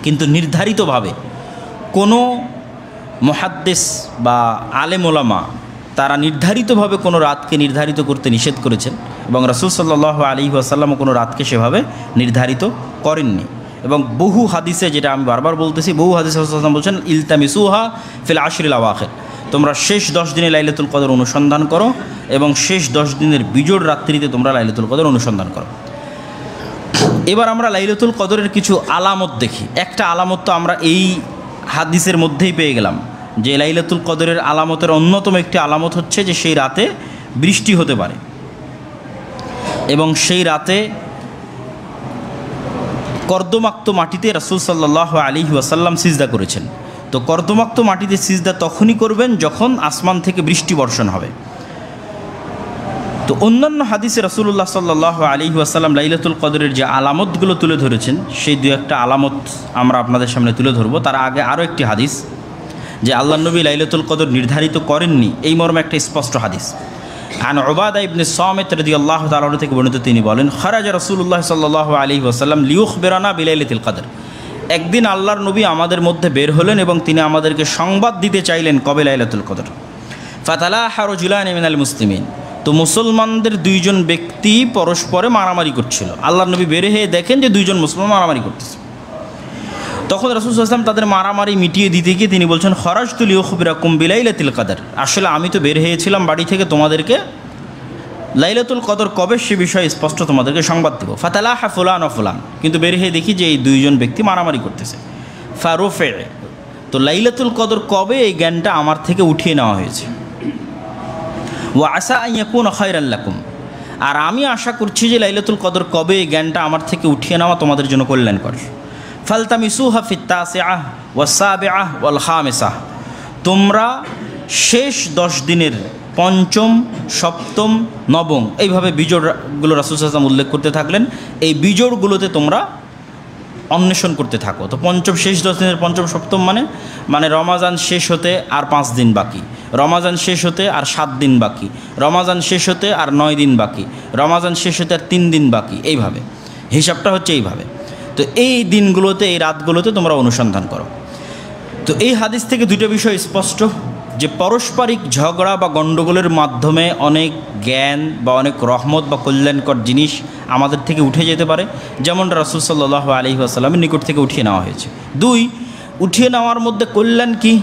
কিন্তু নির্ধারিতভাবে কোনো মুহাদ্দিস বা আলেম ওলামা তারা নির্ধারিতভাবে কোনো রাতকে নির্ধারিত করতে নিষেধ করেছেন এবং রাসূল সাল্লাল্লাহু আলাইহি ওয়াসাল্লামও কোনো রাতকে সেভাবে নির্ধারিত করেননি। এবং বহু হাদিসে, যেটা আমি বারবার বলতেছি, বহু হাদিসে রাসূল সাল্লাল্লাহু আলাইহি ওয়াসাল্লাম বলছেন ইলতামিসুহা ফিল আশরিল আওয়াখির, তোমরা শেষ 10 দিনে লাইলাতুল কদর অনুসন্ধান করো এবং শেষ 10 দিনের বিজোড় রাত্রিতে তোমরা লাইলাতুল কদর অনুসন্ধান করো। এবার আমরা লাইলাতুল কদরের কিছু আলামত দেখি। একটা আলামত তো আমরা এই হাদিসের মধ্যেই পেয়ে গেলাম যে লাইলাতুল কদরের আলামতের অন্যতম একটি আলামত হচ্ছে যে সেই রাতে বৃষ্টি হতে পারে এবং সেই রাতে কর্দমাক্ত মাটিতে রাসূল সাল্লাল্লাহু আলাইহি ওয়াসাল্লাম সিজদা করেছেন। তো কর্দমাক্ত মাটিতে সিজদা তখনই করবেন যখন আসমান থেকে বৃষ্টি বর্ষণ হবে। তো অন্যান্য হাদিসে রাসূলুল্লাহ সাল্লাল্লাহু আলাইহি ওয়াসাল্লাম লাইলাতুল কদরের যে আলামতগুলো তুলে ধরেছেন সেই দু একটা আলামত আমরা আপনাদের সামনে তুলে ধরবো। তার আগে আরও একটি হাদিস যে আল্লাহর নবী লাইলাতুল কদর নির্ধারিত করেননি এই মর্মে একটা স্পষ্ট হাদিস। আন উবাদা ইবনে সামিত রাদিয়াল্লাহু তাআলা আনহু থেকে বর্ণিত, তিনি বলেন, খারাজা রাসূলুল্লাহ সাল্লাল্লাহু আলাইহি ওয়াসাল্লাম লিয়ুখবিরানা বিলাইলাতিল কদর। একদিন আল্লাহর নবী আমাদের মধ্যে বের হলেন এবং তিনি আমাদেরকে সংবাদ দিতে চাইলেন কবে লাইলাতুল কদর। ফাতালাহা রাজুলান মিনাল মুসলিমিন। তো মুসলমানদের দুইজন ব্যক্তি পরস্পরে মারামারি করছিল। আল্লাহর নবী বের হয়ে দেখেন যে দুইজন মুসলমান মারামারি করতেছে। তখন রাসূল সাল্লাল্লাহু আলাইহি ওয়াসাল্লাম তাদের মারামারি মিটিয়ে দিতে গিয়ে তিনি বলছেন, খরাজতু লিউখবিরাকুম বিলাইলাতিল কদর। আসলে আমি তো বের হয়েছিলাম বাড়ি থেকে তোমাদেরকে লাইলাতুল কদর কবে সে বিষয়ে স্পষ্ট তোমাদেরকে সংবাদ দেব। ফাতালাহা ফুলান ও ফুলান। কিন্তু বের হয়ে দেখি যে এই দুইজন ব্যক্তি মারামারি করতেছে। ফারুফে। তো লাইলাতুল কদর কবে এই জ্ঞানটা আমার থেকে উঠিয়ে নেওয়া হয়েছে। ওয়া আসা আন ইয়াকুনা খায়রাল লাকুম। আর আমি আশা করছি যে লাইলাতুল কদর কবে এই জ্ঞানটা আমার থেকে উঠিয়ে নেওয়া তোমাদের জন্য কল্যাণকর। ফালতামিসুহা ফিত তাসিআহ ওয়াস সাবিআহ ওয়াল খামিসাহ। তোমরা শেষ 10 দিনের পঞ্চম, সপ্তম, নবম এইভাবে বিজোড়গুলো রাসূল সাল্লাল্লাহু আলাইহি ওয়াসাল্লাম উল্লেখ করতে থাকলেন। এই বিজোড়গুলোতে তোমরা অন্বেষণ করতে থাকো। তো পঞ্চম, শেষ 10 দিনের পঞ্চম সপ্তম মানে রমাজান শেষ হতে আর 5 দিন বাকি, রমাজান শেষ হতে আর 7 দিন বাকি, রমাজান শেষ হতে আর 9 দিন বাকি, রমাজান শেষ হতে আর 3 দিন বাকি, এইভাবে হিসাবটা হচ্ছে এইভাবে। তো এই দিনগুলোতে, এই রাতগুলোতে তোমরা অনুসন্ধান করো। তো এই হাদিস থেকে দুটো বিষয় স্পষ্ট যে পারস্পরিক ঝগড়া বা গণ্ডগোলের মাধ্যমে অনেক জ্ঞান বা অনেক রহমত বা কল্যাণকর জিনিস আমাদের থেকে উঠে যেতে পারে, যেমন রাসূল সাল্লাল্লাহু আলাইহি ওয়াসাল্লামের নিকট থেকে উঠিয়ে নেওয়া হয়েছে। 2, উঠিয়ে নেওয়ার মধ্যে কল্যাণ কি?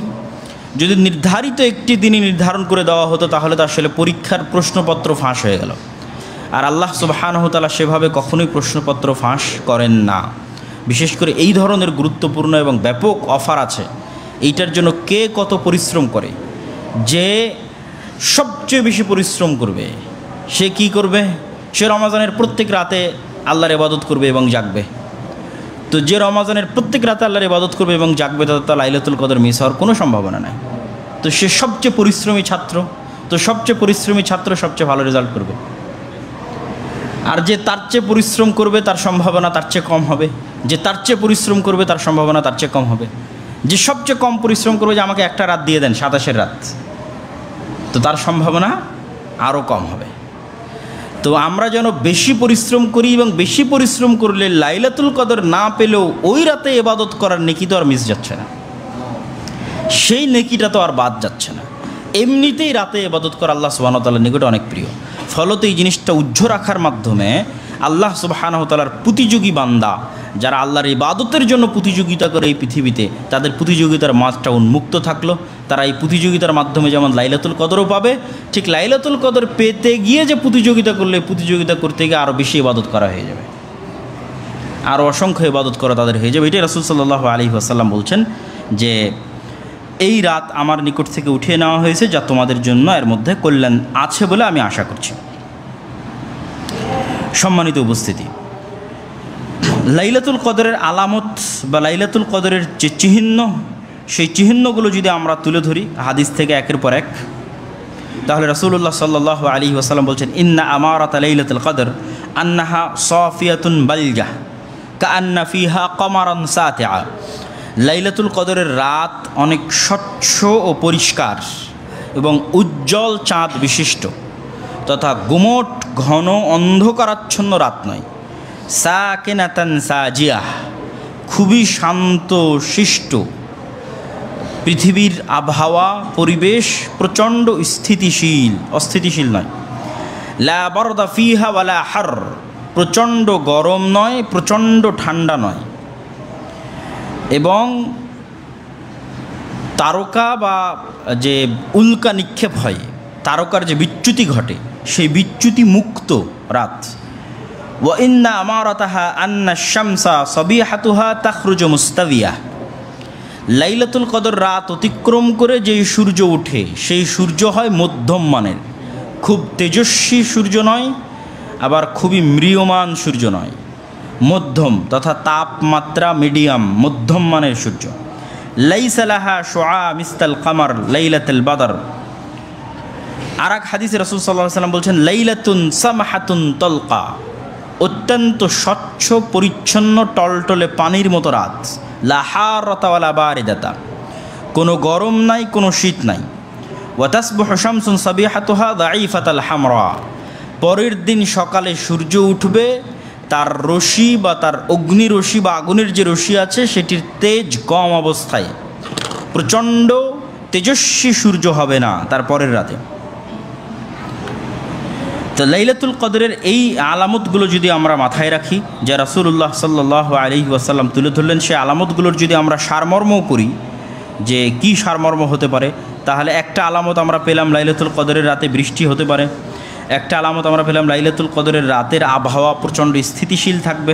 যদি নির্ধারিত একটি দিনই নির্ধারণ করে দেওয়া হতো তাহলে তো আসলে পরীক্ষার প্রশ্নপত্র ফাঁস হয়ে গেল। আর আল্লাহ সুবহানাহু ওয়া তাআলা সেভাবে কখনোই প্রশ্নপত্র ফাঁস করেন না। বিশেষ করে এই ধরনের গুরুত্বপূর্ণ এবং ব্যাপক অফার আছে, এইটার জন্য কে কত পরিশ্রম করে। যে সবচেয়ে বেশি পরিশ্রম করবে সে কি করবে? সে রমাজানের প্রত্যেক রাতে আল্লাহর ইবাদত করবে এবং জাগবে। তো যে রমাজানের প্রত্যেক রাতে আল্লাহর ইবাদত করবে এবং জাগবে তার লাইলাতুল কদর মিস হওয়ার কোনো সম্ভাবনা নাই। তো সে সবচেয়ে পরিশ্রমী ছাত্র, তো সবচেয়ে পরিশ্রমী ছাত্র সবচেয়ে ভালো রেজাল্ট করবে। আর যে তার চেয়ে পরিশ্রম করবে তার সম্ভাবনা তার চেয়ে কম হবে, যে তার চেয়ে পরিশ্রম করবে তার সম্ভাবনা তার চেয়ে কম হবে। যে সবচেয়ে কম পরিশ্রম করবে, যে আমাকে একটা রাত দিয়ে দেন 27-এর রাত, তো তার সম্ভাবনা আরও কম হবে। তো আমরা যেন বেশি পরিশ্রম করি এবং বেশি পরিশ্রম করলে লাইলাতুল কদর না পেলেও ওই রাতে ইবাদত করার নেকি তো আর মিস যাচ্ছে না, সেই নেকিটা তো আর বাদ যাচ্ছে না। এমনিতেই রাতে ইবাদত করা আল্লাহ সুবহানাহু ওয়া তাআলার নিকটে অনেক প্রিয়। ফলত এই জিনিসটা উজ্জ্ব রাখার মাধ্যমে আল্লাহ সুবহানাহু ওয়া তাআলার প্রতিযোগী বান্দা যারা আল্লাহর ইবাদতের জন্য প্রতিযোগিতা করে এই পৃথিবীতে, তাদের প্রতিযোগিতার মাঠটা উন্মুক্ত থাকলো। তারা এই প্রতিযোগিতার মাধ্যমে যেমন লাইলাতুল কদরও পাবে, ঠিক লাইলাতুল কদর পেতে গিয়ে যে প্রতিযোগিতা করলে প্রতিযোগিতা করতে গিয়ে আরও বেশি ইবাদত করা হয়ে যাবে, আরও অসংখ্য ইবাদত করা তাদের হয়ে যাবে। এটাই রাসূল সাল্লাল্লাহু আলাইহি ওয়াসাল্লাম বলছেন যে এই রাত আমার নিকট থেকে উঠিয়ে নেওয়া হয়েছে যা তোমাদের জন্য এর মধ্যে কল্যাণ আছে বলে আমি আশা করছি। সম্মানিত উপস্থিতি, লাইলাতুল কদরের আলামত বা লাইলাতুল কদরের যে চিহ্ন, সেই চিহ্নগুলো যদি আমরা তুলে ধরি হাদিস থেকে একের পর এক, তাহলে রাসূলুল্লাহ সাল্লাল্লাহু আলাইহি ওয়াসাল্লাম বলছেন, ইন্না আমারাত লাইলাতুল কদর আন্নাহা সাফিয়াতুন বালজাহ কাআন্না ফিহা কমারান সাতিআ। লাইলাতুল কদরের রাত অনেক স্বচ্ছ ও পরিষ্কার এবং উজ্জ্বল চাঁদ বিশিষ্ট তথা গুমট ঘন অন্ধকারাচ্ছন্ন রাত নয়। সাকিনাতান সাজিয়াহ, খুবই শান্ত শিষ্ট। পৃথিবীর আবহাওয়া পরিবেশ প্রচণ্ড অস্থিতিশীল নয়। লা বারদা ফিহা ওয়ালা হার, প্রচণ্ড গরম নয়, প্রচণ্ড ঠান্ডা নয়। এবং তারকা বা যে উল্কা নিক্ষেপ হয়, তারকার যে বিচ্যুতি ঘটে, সেই বিচ্যুতি মুক্ত রাত। ওয়া ইন্না আমারাতাহা আন্না শামসা সাবিহাতুহা তাখরুজু মুস্তাবিয়া। লাইলাতুল কদর রাত অতিক্রম করে যেই সূর্য ওঠে, সেই সূর্য হয় মধ্যম মানের, খুব তেজস্বী সূর্য নয়, আবার খুবই ম্রিয়মান সূর্য নয়, মধ্যম তথা তাপমাত্রা মিডিয়াম, মধ্যম মানের সূর্য। লাইসা লাহা শুআ মিসলাল কামার লাইলাতুল বদর। আর এক হাদিসে রাসূল সাল্লাল্লাহু আলাইহি ওয়াসাল্লাম বলছেন, লাইলাতুন সামাহাতুন তলকা, অত্যন্ত স্বচ্ছ পরিচ্ছন্ন টলটলে পানির মতো রাত। লা হারাতা ওয়ালা বারিদাতা, কোনো গরম নাই, কোনো শীত নাই। ওয়া তাসবিহু শামসুন সাবিহাতুহা দাঈফাতাল হামরা, পরের দিন সকালে সূর্য উঠবে, তার রশ্মি বা তার অগ্নি রশ্মি বা আগুনের যে রশ্মি আছে সেটির তেজ কম অবস্থায়, প্রচণ্ড তেজস্বী সূর্য হবে না তার পরের রাতে। তো লাইলাতুল কদরের এই আলামতগুলো যদি আমরা মাথায় রাখি, যা রাসূলুল্লাহ সাল্লাল্লাহু আলাইহি ওয়াসাল্লাম তুলে ধরলেন, সেই আলামতগুলোর যদি আমরা সারমর্মও করি যে কি সারমর্ম হতে পারে, তাহলে একটা আলামত আমরা পেলাম লাইলাতুল কদরের রাতে বৃষ্টি হতে পারে। একটা আলামত আমরা পেলাম লাইলাতুল কদরের রাতের আবহাওয়া প্রচণ্ড স্থিতিশীল থাকবে।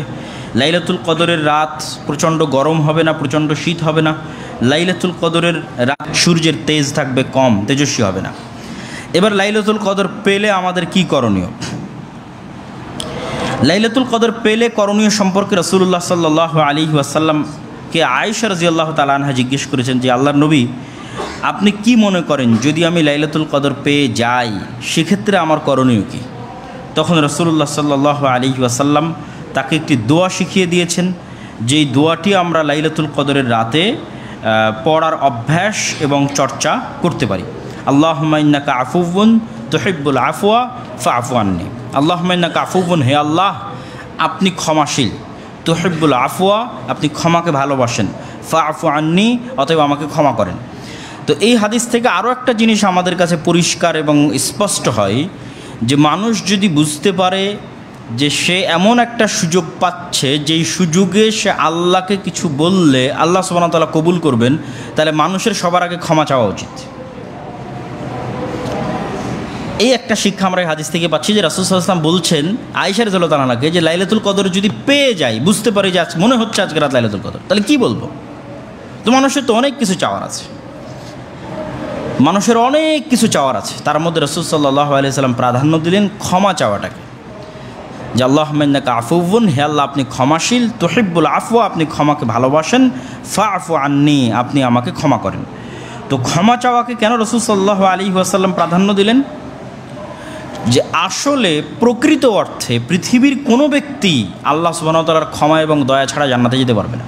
লাইলাতুল কদরের রাত প্রচণ্ড গরম হবে না, প্রচণ্ড শীত হবে না। লাইলাতুল কদরের রাত সূর্যের তেজ থাকবে কম, তেজস্বী হবে না। এবার লাইলাতুল কদর পেলে আমাদের কি করণীয়? লাইলাতুল কদর পেলে করণীয় সম্পর্কে রাসূলুল্লাহ সাল্লাল্লাহু আলাইহি ওয়াসাল্লামকে আয়েশা রাদিয়াল্লাহু তাআলা আনহা জিজ্ঞেস করেছেন যে, আল্লাহর নবী, আপনি কি মনে করেন যদি আমি লাইলাতুল কদর পেয়ে যাই সেক্ষেত্রে আমার করণীয় কি? তখন রাসূলুল্লাহ সাল্লাল্লাহু আলাইহি ওয়াসাল্লাম তাকে একটি দোয়া শিখিয়ে দিয়েছেন, যেই দোয়াটি আমরা লাইলাতুল কদরের রাতে পড়ার অভ্যাস এবং চর্চা করতে পারি। আল্লাহুম্মা ইন্নাকা আফুউন তুহিব্বুল আফওয়া ফাআফু আন্নি। আল্লাহুম্মা ইন্নাকা আফুউন, হে আল্লাহ আপনি ক্ষমাশীল, তুহিব্বুল আফওয়া আপনি ক্ষমাকে ভালোবাসেন, ফাআফু আন্নি অতএব আমাকে ক্ষমা করেন। তো এই হাদিস থেকে আরও একটা জিনিস আমাদের কাছে পরিষ্কার এবং স্পষ্ট হয় যে মানুষ যদি বুঝতে পারে যে সে এমন একটা সুযোগ পাচ্ছে, যেই সুযোগে সে আল্লাহকে কিছু বললে আল্লাহ সুবহানাহু ওয়া তাআলা কবুল করবেন, তাহলে মানুষের সবার আগে ক্ষমা চাওয়া উচিত। এই একটা শিক্ষা আমরা এই হাদিস থেকে পাচ্ছি যে রাসূল সাল্লাল্লাহু আলাইহি ওয়াসাল্লাম বলছেন আয়েশা রাদিয়াল্লাহু তাআলাকে যে লাইলাতুল কদর যদি পেয়ে যাই, বুঝতে পারি যে আজ মনে হচ্ছে আজকে রাত লাইলাতুল কদর, তাহলে কি বলবো? তো মানুষের তো অনেক কিছু চাওয়ার আছে, মানুষের অনেক কিছু চাওয়ার আছে। তার মধ্যে রাসূল সাল্লাল্লাহু আলাইহি ওয়াসাল্লাম প্রাধান্য দিলেন ক্ষমা চাওয়াটাকে, যে আল্লাহুম্মা ইন্নাকা আফুউন, হে আল্লাহ আপনি ক্ষমাশীল, তুহিব্বুল আফওয়া আপনি ক্ষমাকে ভালোবাসেন, ফাআফু আন্নি আপনি আমাকে ক্ষমা করেন। তো ক্ষমা চাওয়াকে কেন রাসূল সাল্লাল্লাহু আলাইহি ওয়াসাল্লাম প্রাধান্য দিলেন? যে আসলে প্রকৃত অর্থে পৃথিবীর কোনো ব্যক্তি আল্লাহ সুবহানাহু ওয়া তাআলার ক্ষমা এবং দয়া ছাড়া জান্নাতে যেতে পারবে না।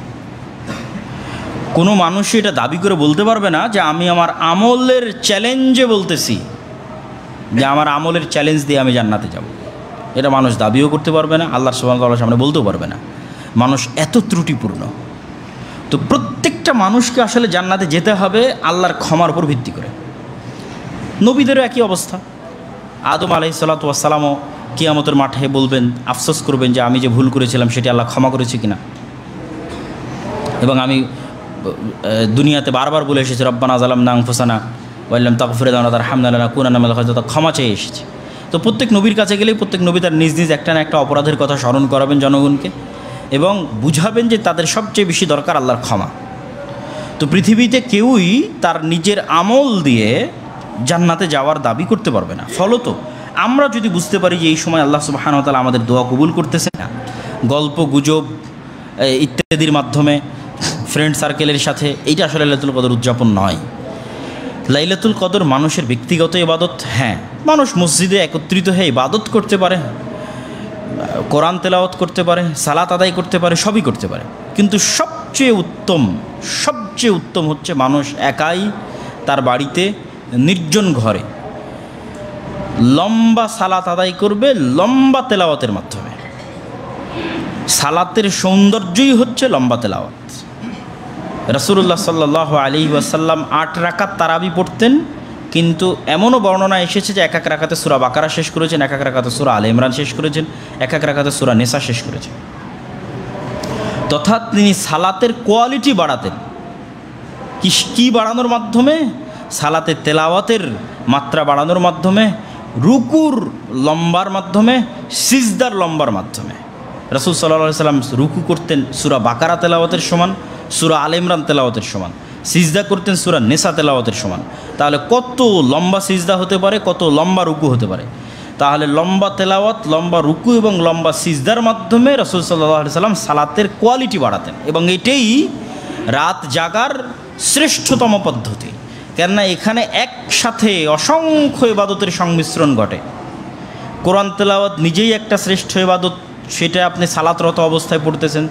কোনো মানুষই এটা দাবি করে বলতে পারবে না যে আমি আমার আমলের চ্যালেঞ্জে বলতেছি যে আমার আমলের চ্যালেঞ্জ দিয়ে আমি জান্নাতে যাব। এটা মানুষ দাবিও করতে পারবে না, আল্লাহ সুবহানাহু ওয়া তাআলার সামনে বলতেও পারবে না। মানুষ এত ত্রুটিপূর্ণ। তো প্রত্যেকটা মানুষকে আসলে জান্নাতে যেতে হবে আল্লাহর ক্ষমার উপর ভিত্তি করে। নবীদেরও একই অবস্থা। আদম আলাইহিসসালাতু ওয়াসসালামও কিয়ামতের মাঠে বলবেন, আফসোস করবেন যে আমি যে ভুল করেছিলাম সেটি আল্লাহ ক্ষমা করেছে কিনা। এবং আমি দুনিয়াতে বারবার বলে এসেছি রব্বানা যালামনা আনফুসানা ওয়া ইল্লাম তাগফির লানা ওয়া তারহামনা লানাকুনান্না মিনাল খাসিরিন, ক্ষমা চেয়ে এসেছি। তো প্রত্যেক নবীর কাছে গেলেই প্রত্যেক নবী তার নিজ নিজ একটা না একটা অপরাধের কথা স্মরণ করাবেন জনগণকে এবং বুঝাবেন যে তাদের সবচেয়ে বেশি দরকার আল্লাহর ক্ষমা। তো পৃথিবীতে কেউই তার নিজের আমল দিয়ে জান্নাতে যাওয়ার দাবি করতে পারবে না। ফলত আমরা যদি বুঝতে পারি যে এই সময় আল্লাহ সুবহানাহু ওয়া তাআলা আমাদের দোয়া কবুল করতেছে না, গল্প গুজব ইত্যাদির মাধ্যমে ফ্রেন্ড সার্কেলের সাথে, এইটা আসলে লাইলাতুল কদর উদযাপন নয়। লাইলাতুল কদর মানুষের ব্যক্তিগত ইবাদত। হ্যাঁ, মানুষ মসজিদে একত্রিত হয়ে ইবাদত করতে পারে, কোরআন তেলাওয়াত করতে পারে, সালাত আদায় করতে পারে, সবই করতে পারে, কিন্তু সবচেয়ে উত্তম হচ্ছে মানুষ একাই তার বাড়িতে নির্জন ঘরে লম্বা সালাত আদায় করবে, লম্বা তেলাওয়াতের মাধ্যমে। সালাতের সৌন্দর্যই হচ্ছে লম্বা তেলাওয়াত। রাসূলুল্লাহ সাল্লাল্লাহু আলাইহি ওয়াসাল্লাম 8 রাকাত তারাবি পড়তেন, কিন্তু এমনও বর্ণনা এসেছে যে এক এক রাকাতে সূরা বাকারা শেষ করেছেন, এক এক রাকাতে সূরা আলে ইমরান শেষ করেছেন, এক এক রাকাতে সূরা নিসা শেষ করেছেন। তথা তিনি সালাতের কোয়ালিটি বাড়াতেন। কী বাড়ানোর মাধ্যমে? সালাতে তেলাওয়াতের মাত্রা বাড়ানোর মাধ্যমে, রুকুর লম্বার মাধ্যমে, সিজদার লম্বার মাধ্যমে। রাসূল সাল্লাল্লাহু আলাইহি সাল্লাম রুকু করতেন সূরা বাকারা তেলাওয়াতের সমান, সূরা আলে ইমরান তেলাওয়াতের সমান, সিজদা করতেন সূরা নিসা তেলাওয়াতের সমান। তাহলে কত লম্বা সিজদা হতে পারে, কত লম্বা রুকু হতে পারে। তাহলে লম্বা তেলাওয়াত, লম্বা রুকু এবং লম্বা সিজদার মাধ্যমে রাসূল সাল্লাল্লাহু আলাইহি সাল্লাম সালাতের কোয়ালিটি বাড়াতেন। এবং এটাই রাত জাগার শ্রেষ্ঠতম পদ্ধতি। কেননা এখানে একসাথে অসংখ্য ইবাদতের সংমিশ্রণ ঘটে। কোরআন তেলাওয়াত নিজেই একটা শ্রেষ্ঠ ইবাদত, সেটা আপনি সালাতরত অবস্থায় পড়তেছেন,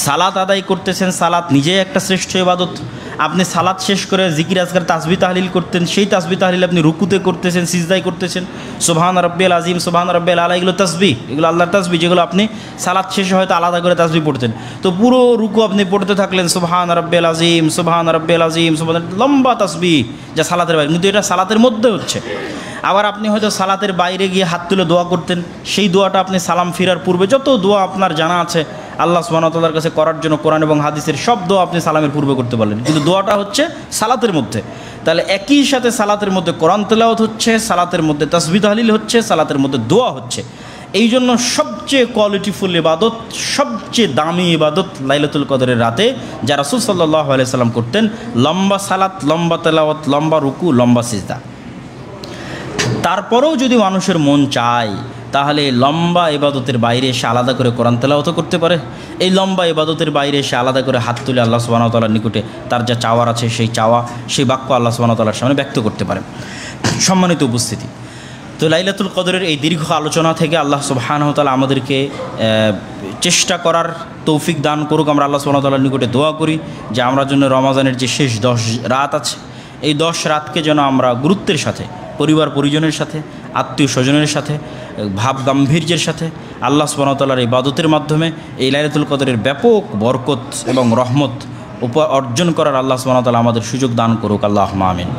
সালাত আদায় করতেছেন, সালাত নিজেই একটা শ্রেষ্ঠ ইবাদত। আপনি সালাত শেষ করে জিকির আজকার তাসবিহ তাহলিল করতেন, সেই তাসবিহ তাহলিল আপনি রুকুতে করতেছেন, সিজদায় করতেছেন। সুবহান রাব্বিয়াল আযীম, সুবহান রাব্বিয়াল আলা, এগুলো তাসবিহ, এগুলো আল্লাহর তাসবিহ, যেগুলো আপনি সালাত শেষে হয়তো আলাদা করে তাসবিহ পড়তেন। তো পুরো রুকু আপনি পড়তে থাকলেন সুবহান রাব্বিয়াল আযীম, সুবহান রাব্বিয়াল আযীম, সুবহান, লম্বা তাসবিহ, যা সালাতের বাইরে, কিন্তু এটা সালাতের মধ্যে হচ্ছে। আবার আপনি হয়তো সালাতের বাইরে গিয়ে হাত তুলে দোয়া করতেন, সেই দোয়াটা আপনি সালাম ফিরার পূর্বে, যত দোয়া আপনার জানা আছে আল্লাহ সুবহানাহু ওয়া তাআলার কাছে করার জন্য কোরআন এবং হাদিসের সব দোয়া আপনি সালামের পূর্বে করতে পারলেন, কিন্তু দোয়াটা হচ্ছে সালাতের মধ্যে। তাহলে একই সাথে সালাতের মধ্যে কোরআন তেলাওয়াত হচ্ছে, সালাতের মধ্যে তাসবিহ তাহলিল হচ্ছে, সালাতের মধ্যে দোয়া হচ্ছে। এই জন্য সবচেয়ে কোয়ালিটিফুল ইবাদত, সবচেয়ে দামি ইবাদত লাইলাতুল কদরের রাতে যা রাসূল সাল্লাল্লাহু আলাইহি সাল্লাম করতেন, লম্বা সালাত, লম্বা তেলাওয়াত, লম্বা রুকু, লম্বা সিজদা। তারপরেও যদি মানুষের মন চায় তাহলে লম্বা ইবাদতের বাইরে এসে আলাদা করে কোরআন তেলাওয়াত করতে পারে। এই লম্বা ইবাদতের বাইরে এসে আলাদা করে হাত তুলে আল্লাহ সুবহানাহু ওয়া তাআলার নিকটে তার যা চাওয়ার আছে সেই চাওয়া, সেই বাক্য আল্লাহ সুবহানাহু ওয়া তাআলার সামনে ব্যক্ত করতে পারে। সম্মানিত উপস্থিতি, তো লাইলাতুল কদরের এই দীর্ঘ আলোচনা থেকে আল্লাহ সুবহানাহু ওয়া তাআলা আমাদেরকে চেষ্টা করার তৌফিক দান করুক। আমরা আল্লাহ সুবহানাহু ওয়া তাআলার নিকটে দোয়া করি যে আমরা জন্য রমাজানের যে শেষ 10 রাত আছে, এই 10 রাতকে যেন আমরা গুরুত্বের সাথে, পরিবার পরিজনের সাথে, আত্মীয় স্বজনের সাথে, ভাব গাম্ভীর্যের সাথে আল্লাহ সুবহানাহু ওয়া তাআলার ইবাদতের মাধ্যমে এই লাইলাতুল কদরের ব্যাপক বরকত এবং রহমত অর্জন করার আল্লাহ সুবহানাহু ওয়া তাআলা আমাদের সুযোগ দান করুক, আল্লাহুম্মা আমিন।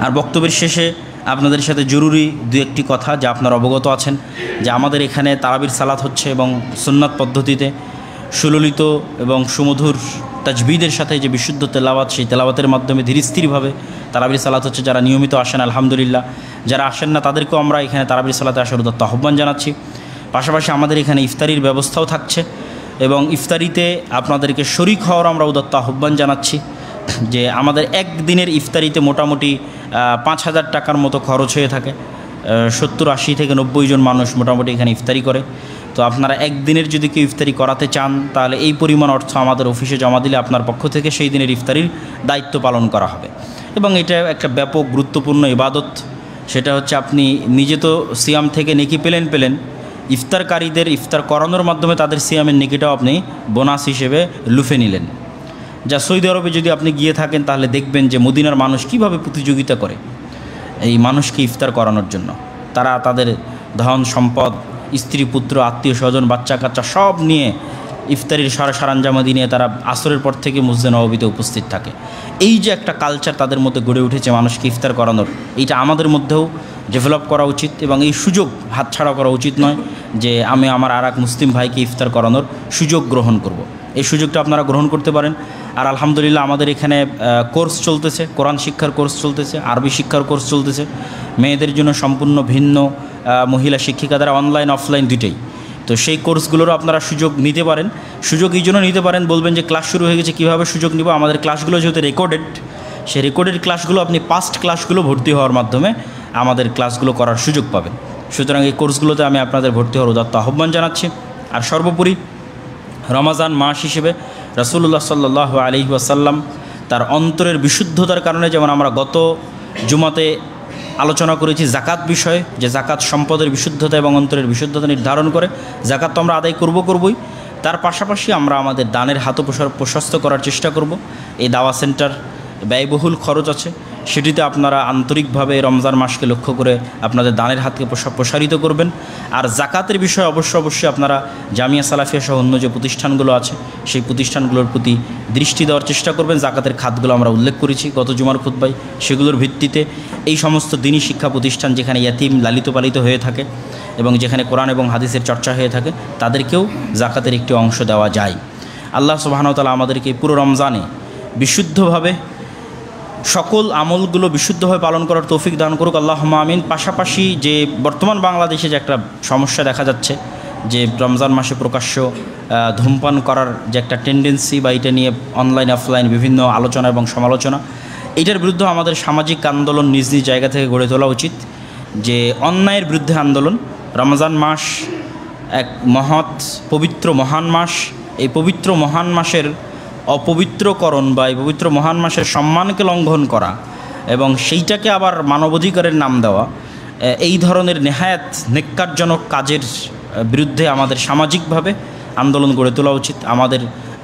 আর বক্তব্যের শেষে আপনাদের সাথে জরুরি দু একটি কথা যা আপনারা অবগত আছেন, যে আমাদের এখানে তারাবির সালাত হচ্ছে এবং সুন্নাত পদ্ধতিতে সুললিত এবং সুমধুর তাজবিদের সাথে যে বিশুদ্ধ তেলাওয়াত, সেই তেলাওয়াতের মাধ্যমে ধীরস্থিরভাবে তারাবির সালাত হচ্ছে। যারা নিয়মিত আসেন আলহামদুলিল্লাহ, যারা আসেন না তাদেরকেও আমরা এখানে তারাবির সালাতে আসার উদাত্ত আহ্বান জানাচ্ছি। পাশাপাশি আমাদের এখানে ইফতারির ব্যবস্থাও থাকছে এবং ইফতারিতে আপনাদেরকে শরীক হওয়ার আমরা উদাত্ত আহ্বান জানাচ্ছি। যে আমাদের একদিনের ইফতারিতে মোটামুটি 5,000 টাকার মতো খরচ হয়ে থাকে। 70-80 থেকে 90 জন মানুষ মোটামুটি এখানে ইফতারি করে। তো আপনারা একদিনের যদি কেউ ইফতারি করাতে চান তাহলে এই পরিমাণ অর্থ আমাদের অফিসে জমা দিলে আপনার পক্ষ থেকে সেই দিনের ইফতারির দায়িত্ব পালন করা হবে। এবং এটা একটা ব্যাপক গুরুত্বপূর্ণ ইবাদত। সেটা হচ্ছে আপনি নিজে তো সিয়াম থেকে নেকি পেলেন, ইফতারকারীদের ইফতার করানোর মাধ্যমে তাদের সিয়ামের নেকিটাও আপনি বোনাস হিসেবে লুফে নিলেন। যা সৌদি আরবে যদি আপনি গিয়ে থাকেন তাহলে দেখবেন যে মদিনার মানুষ কিভাবে প্রতিযোগিতা করে এই মানুষকে ইফতার করানোর জন্য। তারা তাদের ধন সম্পদ, স্ত্রী পুত্র, আত্মীয় স্বজন, বাচ্চা কাচ্চা সব নিয়ে ইফতারির সরঞ্জামাদি নিয়ে তারা আসরের পর থেকে মসজিদে নববীতে উপস্থিত থাকে। এই যে একটা কালচার তাদের মধ্যে গড়ে উঠেছে মানুষকে ইফতার করানোর, এইটা আমাদের মধ্যেও ডেভেলপ করা উচিত এবং এই সুযোগ হাতছাড়া করা উচিত নয় যে আমি আমার আর এক মুসলিম ভাইকে ইফতার করানোর সুযোগ গ্রহণ করব। এই সুযোগটা আপনারা গ্রহণ করতে পারেন। আর আলহামদুলিল্লাহ আমাদের এখানে কোর্স চলতেছে, কোরআন শিক্ষার কোর্স চলতেছে, আরবি শিক্ষার কোর্স চলতেছে। মেয়েদের জন্য সম্পূর্ণ ভিন্ন, মহিলা শিক্ষিকা দ্বারা অনলাইন অফলাইন দুইটাই। তো সেই কোর্সগুলোরও আপনারা সুযোগ নিতে পারেন। সুযোগ এই জন্য নিতে পারেন, বলবেন যে ক্লাস শুরু হয়ে গেছে কীভাবে সুযোগ নিব। আমাদের ক্লাসগুলো যেহেতু রেকর্ডেড, সেই রেকর্ডেড ক্লাসগুলো আপনি পাস্ট ক্লাসগুলো ভর্তি হওয়ার মাধ্যমে আমাদের ক্লাসগুলো করার সুযোগ পাবেন। সুতরাং এই কোর্সগুলোতে আমি আপনাদের ভর্তি হওয়ার উদাত্ত আহ্বান জানাচ্ছি। আর সর্বোপরি রমাজান মাস হিসেবে রাসূলুল্লাহ সাল্লাল্লাহু আলাইহি ওয়াসাল্লাম তার অন্তরের বিশুদ্ধতার কারণে, যেমন আমরা গত জুমাতে আলোচনা করেছি জাকাত বিষয়ে, যে জাকাত সম্পদের বিশুদ্ধতা এবং অন্তরের বিশুদ্ধতা নির্ধারণ করে। জাকাত তো আমরা আদায় করবই, তার পাশাপাশি আমরা আমাদের দানের হাতও প্রশস্ত করার চেষ্টা করব। এই দাওয়া সেন্টার ব্যয়বহুল খরচ আছে, সেটিতে আপনারা আন্তরিকভাবে রমজান মাসকে লক্ষ্য করে আপনাদের দানের হাতকে প্রসারিত করবেন। আর জাকাতের বিষয়ে অবশ্যই আপনারা জামিয়া সালাফিয়া সহ অন্য যে প্রতিষ্ঠানগুলো আছে সেই প্রতিষ্ঠানগুলোর প্রতি দৃষ্টি দেওয়ার চেষ্টা করবেন। জাকাতের খাতগুলো আমরা উল্লেখ করেছি গত জুমার খুতবায়। সেগুলোর ভিত্তিতে এই সমস্ত দ্বীনি শিক্ষা প্রতিষ্ঠান যেখানে ইয়াতিম লালিত পালিত হয়ে থাকে এবং যেখানে কোরআন এবং হাদিসের চর্চা হয়ে থাকে তাদেরকেও জাকাতের একটি অংশ দেওয়া যায়। আল্লাহ সুবহানাহু ওয়া তাআলা আমাদেরকে পুরো রমজানে বিশুদ্ধভাবে সকল আমলগুলো বিশুদ্ধভাবে পালন করার তৌফিক দান করুক আল্লাহুম্মা আমিন। পাশাপাশি যে বর্তমান বাংলাদেশে যে একটা সমস্যা দেখা যাচ্ছে, যে রমজান মাসে প্রকাশ্য ধূমপান করার যে একটা টেন্ডেন্সি, বা এটা নিয়ে অনলাইন অফলাইন বিভিন্ন আলোচনা এবং সমালোচনা, এটার বিরুদ্ধে আমাদের সামাজিক আন্দোলন নিজ নিজ জায়গা থেকে গড়ে তোলা উচিত। যে অন্যায়ের বিরুদ্ধে আন্দোলন। রমজান মাস এক মহৎ পবিত্র মহান মাস। এই পবিত্র মহান মাসের অপবিত্রকরণ বা এই পবিত্র মহান মাসের সম্মানকে লঙ্ঘন করা এবং সেইটাকে আবার মানবাধিকারের নাম দেওয়া, এই ধরনের নেহায়াত নেক্কারজনক কাজের বিরুদ্ধে আমাদের সামাজিকভাবে আন্দোলন গড়ে তোলা উচিত। আমাদের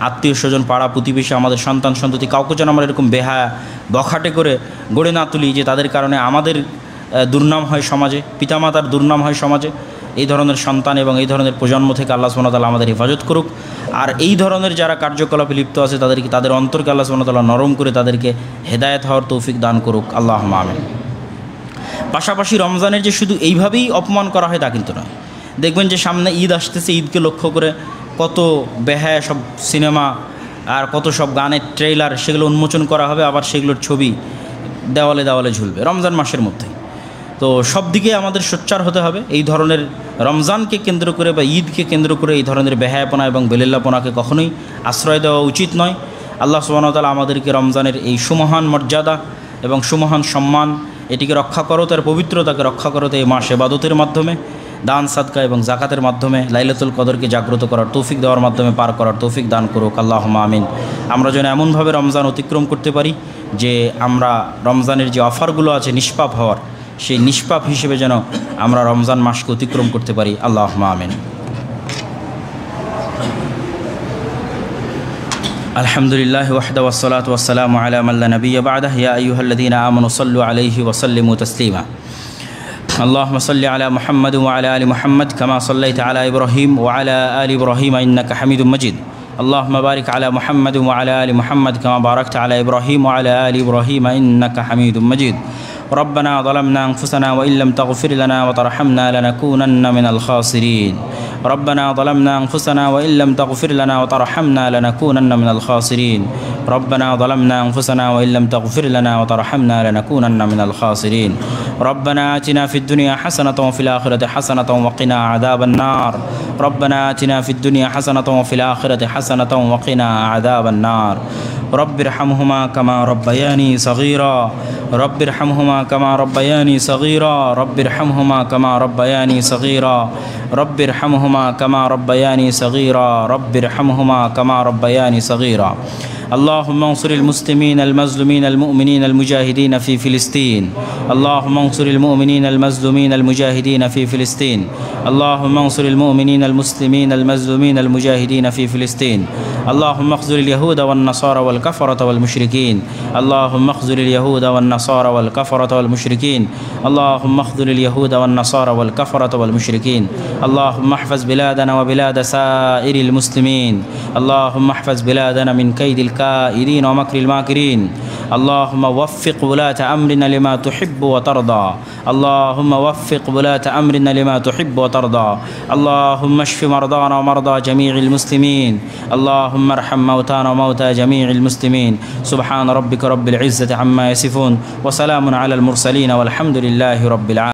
আত্মীয় স্বজন, পাড়া প্রতিবেশী, আমাদের সন্তান সন্ততি, কাউকে যেন আমরা এরকম বেহায়া বখাটে করে গড়ে না তুলি যে তাদের কারণে আমাদের দুর্নাম হয় সমাজে, পিতামাতার দুর্নাম হয় সমাজে। এই ধরনের সন্তান এবং এই ধরনের প্রজন্ম থেকে আল্লাহ সুবহানাহু ওয়া তাআলা আমাদের হেফাজত করুক। আর এই ধরনের যারা কার্যকলাপে লিপ্ত আছে তাদের অন্তরকে আল্লাহ সুবহানাহু ওয়া তাআলা নরম করে তাদেরকে হেদায়েত হওয়ার তৌফিক দান করুক আল্লাহুম্মা আমিন। পাশাপাশি রমজানের যে শুধু এইভাবেই অপমান করা হয় তা কিন্তু নয়। দেখবেন যে সামনে ঈদ আসতেছে, ঈদকে লক্ষ্য করে কত বেহায়া সব সিনেমা আর কত সব গানের ট্রেইলার সেগুলো উন্মোচন করা হবে, আবার সেগুলোর ছবি দেওয়ালে দেওয়ালে ঝুলবে রমজান মাসের মধ্যে। তো সব দিকে আমাদের সোচ্চার হতে হবে। এই ধরনের রমজানকে কেন্দ্র করে বা ঈদকে কেন্দ্র করে এই ধরনের বেহায়াপনা এবং বেলিল্লাপনাকে কখনোই আশ্রয় দেওয়া উচিত নয়। আল্লাহ সুবহানাহু ওয়া তাআলা আমাদেরকে রমজানের এই সুমহান মর্যাদা এবং সুমহান সম্মান এটিকে রক্ষা করো, তার পবিত্রতাকে রক্ষা করো এই মাস ইবাদতের মাধ্যমে, দান সাদকা এবং জাকাতের মাধ্যমে, লাইলাতুল কদরকে জাগ্রত করার তৌফিক দেওয়ার মাধ্যমে পার করার তৌফিক দান করুক আল্লাহুম্মা আমিন। আমরা যেন এমনভাবে রমজান অতিক্রম করতে পারি যে আমরা রমজানের যে অফারগুলো আছে নিষ্পাপ হওয়ার, সেই নিষ্পাপ হিসেবে যেন আমরা রমজান মাসকে অতিক্রম করতে পারি আল্লাহুম্মা আমিন। আলহামদুলিল্লাহ ওয়াহদা ওয়াসসালাতু ওয়াসসালামু আলা মান লা নাবিয়্যা বা'দাহু ইয়া আইয়ুহাল্লাযীনা আমানু সাল্লু আলাইহি ওয়া সাল্লিমু তাসলিমা। اللهم صل على محمد وعلى آل محمد كما صليت على إبراهيم وعلى آل إبراهيم إنك حميد مجيد. اللهم بارك على محمد وعلى آل محمد كما باركت على إبراهيم وعلى آل إبراهيم إنك حميد مجيد. ربنا ظلمنا أنفسنا وإن لم تغفر لنا وترحمنا لنكونن من الخاسرين. ربنا ظلمنا أنفسنا وإن لم تغفر لنا وترحمنا لنكونن من الخاسرين. ربنا ظلمنا أنفسنا وإن لم تغفر لنا وترحمنا لنكونن من الخاسرين. ربنا آتنا في الدنيا حسنة وفي الآخرة حسنة وقنا عذاب النار. ربنا آتنا في الدنيا حسنة وفي الآخرة حسنة وقنا عذاب النار. رب ارحمهما كما ربياني صغيرا. رب ارحمهما كما ربياني صغيرا. رب ارحمهما كما ربياني صغيرا. رب ارحمهما كما ربياني صغيرا. رب ارحمهما كما ربياني صغيرا. اللهم انصر المسلمين المظلومين المؤمنين المجاهدين في فلسطين. اللهم انصر المؤمنين المظلومين المجاهدين في فلسطين. اللهم انصر المؤمنين المسلمين المظلومين المجاهدين في فلسطين. اللهم اخذل اليهود والنصارى والكفرة والمشركين. اللهم اخذل اليهود والنصارى والكفرة والمشركين. اللهم اخذل اليهود والنصارى والكفرة والمشركين. اللهم احفظ بلادنا وبلاد سائر المسلمين. اللهم احفظ بلادنا من كيد الكائدين ومكر الماكرين. اللهم وفق ولاة أمرنا لما تحب وترضى. اللهم وفق ولاة أمرنا لما تحب وترضى. اللهم اشف مرضانا ومرضى جميع المسلمين. اللهم ارحم موتانا وموتى جميع المسلمين. سبحان ربك رب العزة عما يصفون وسلام على المرسلين والحمد لله رب العالمين.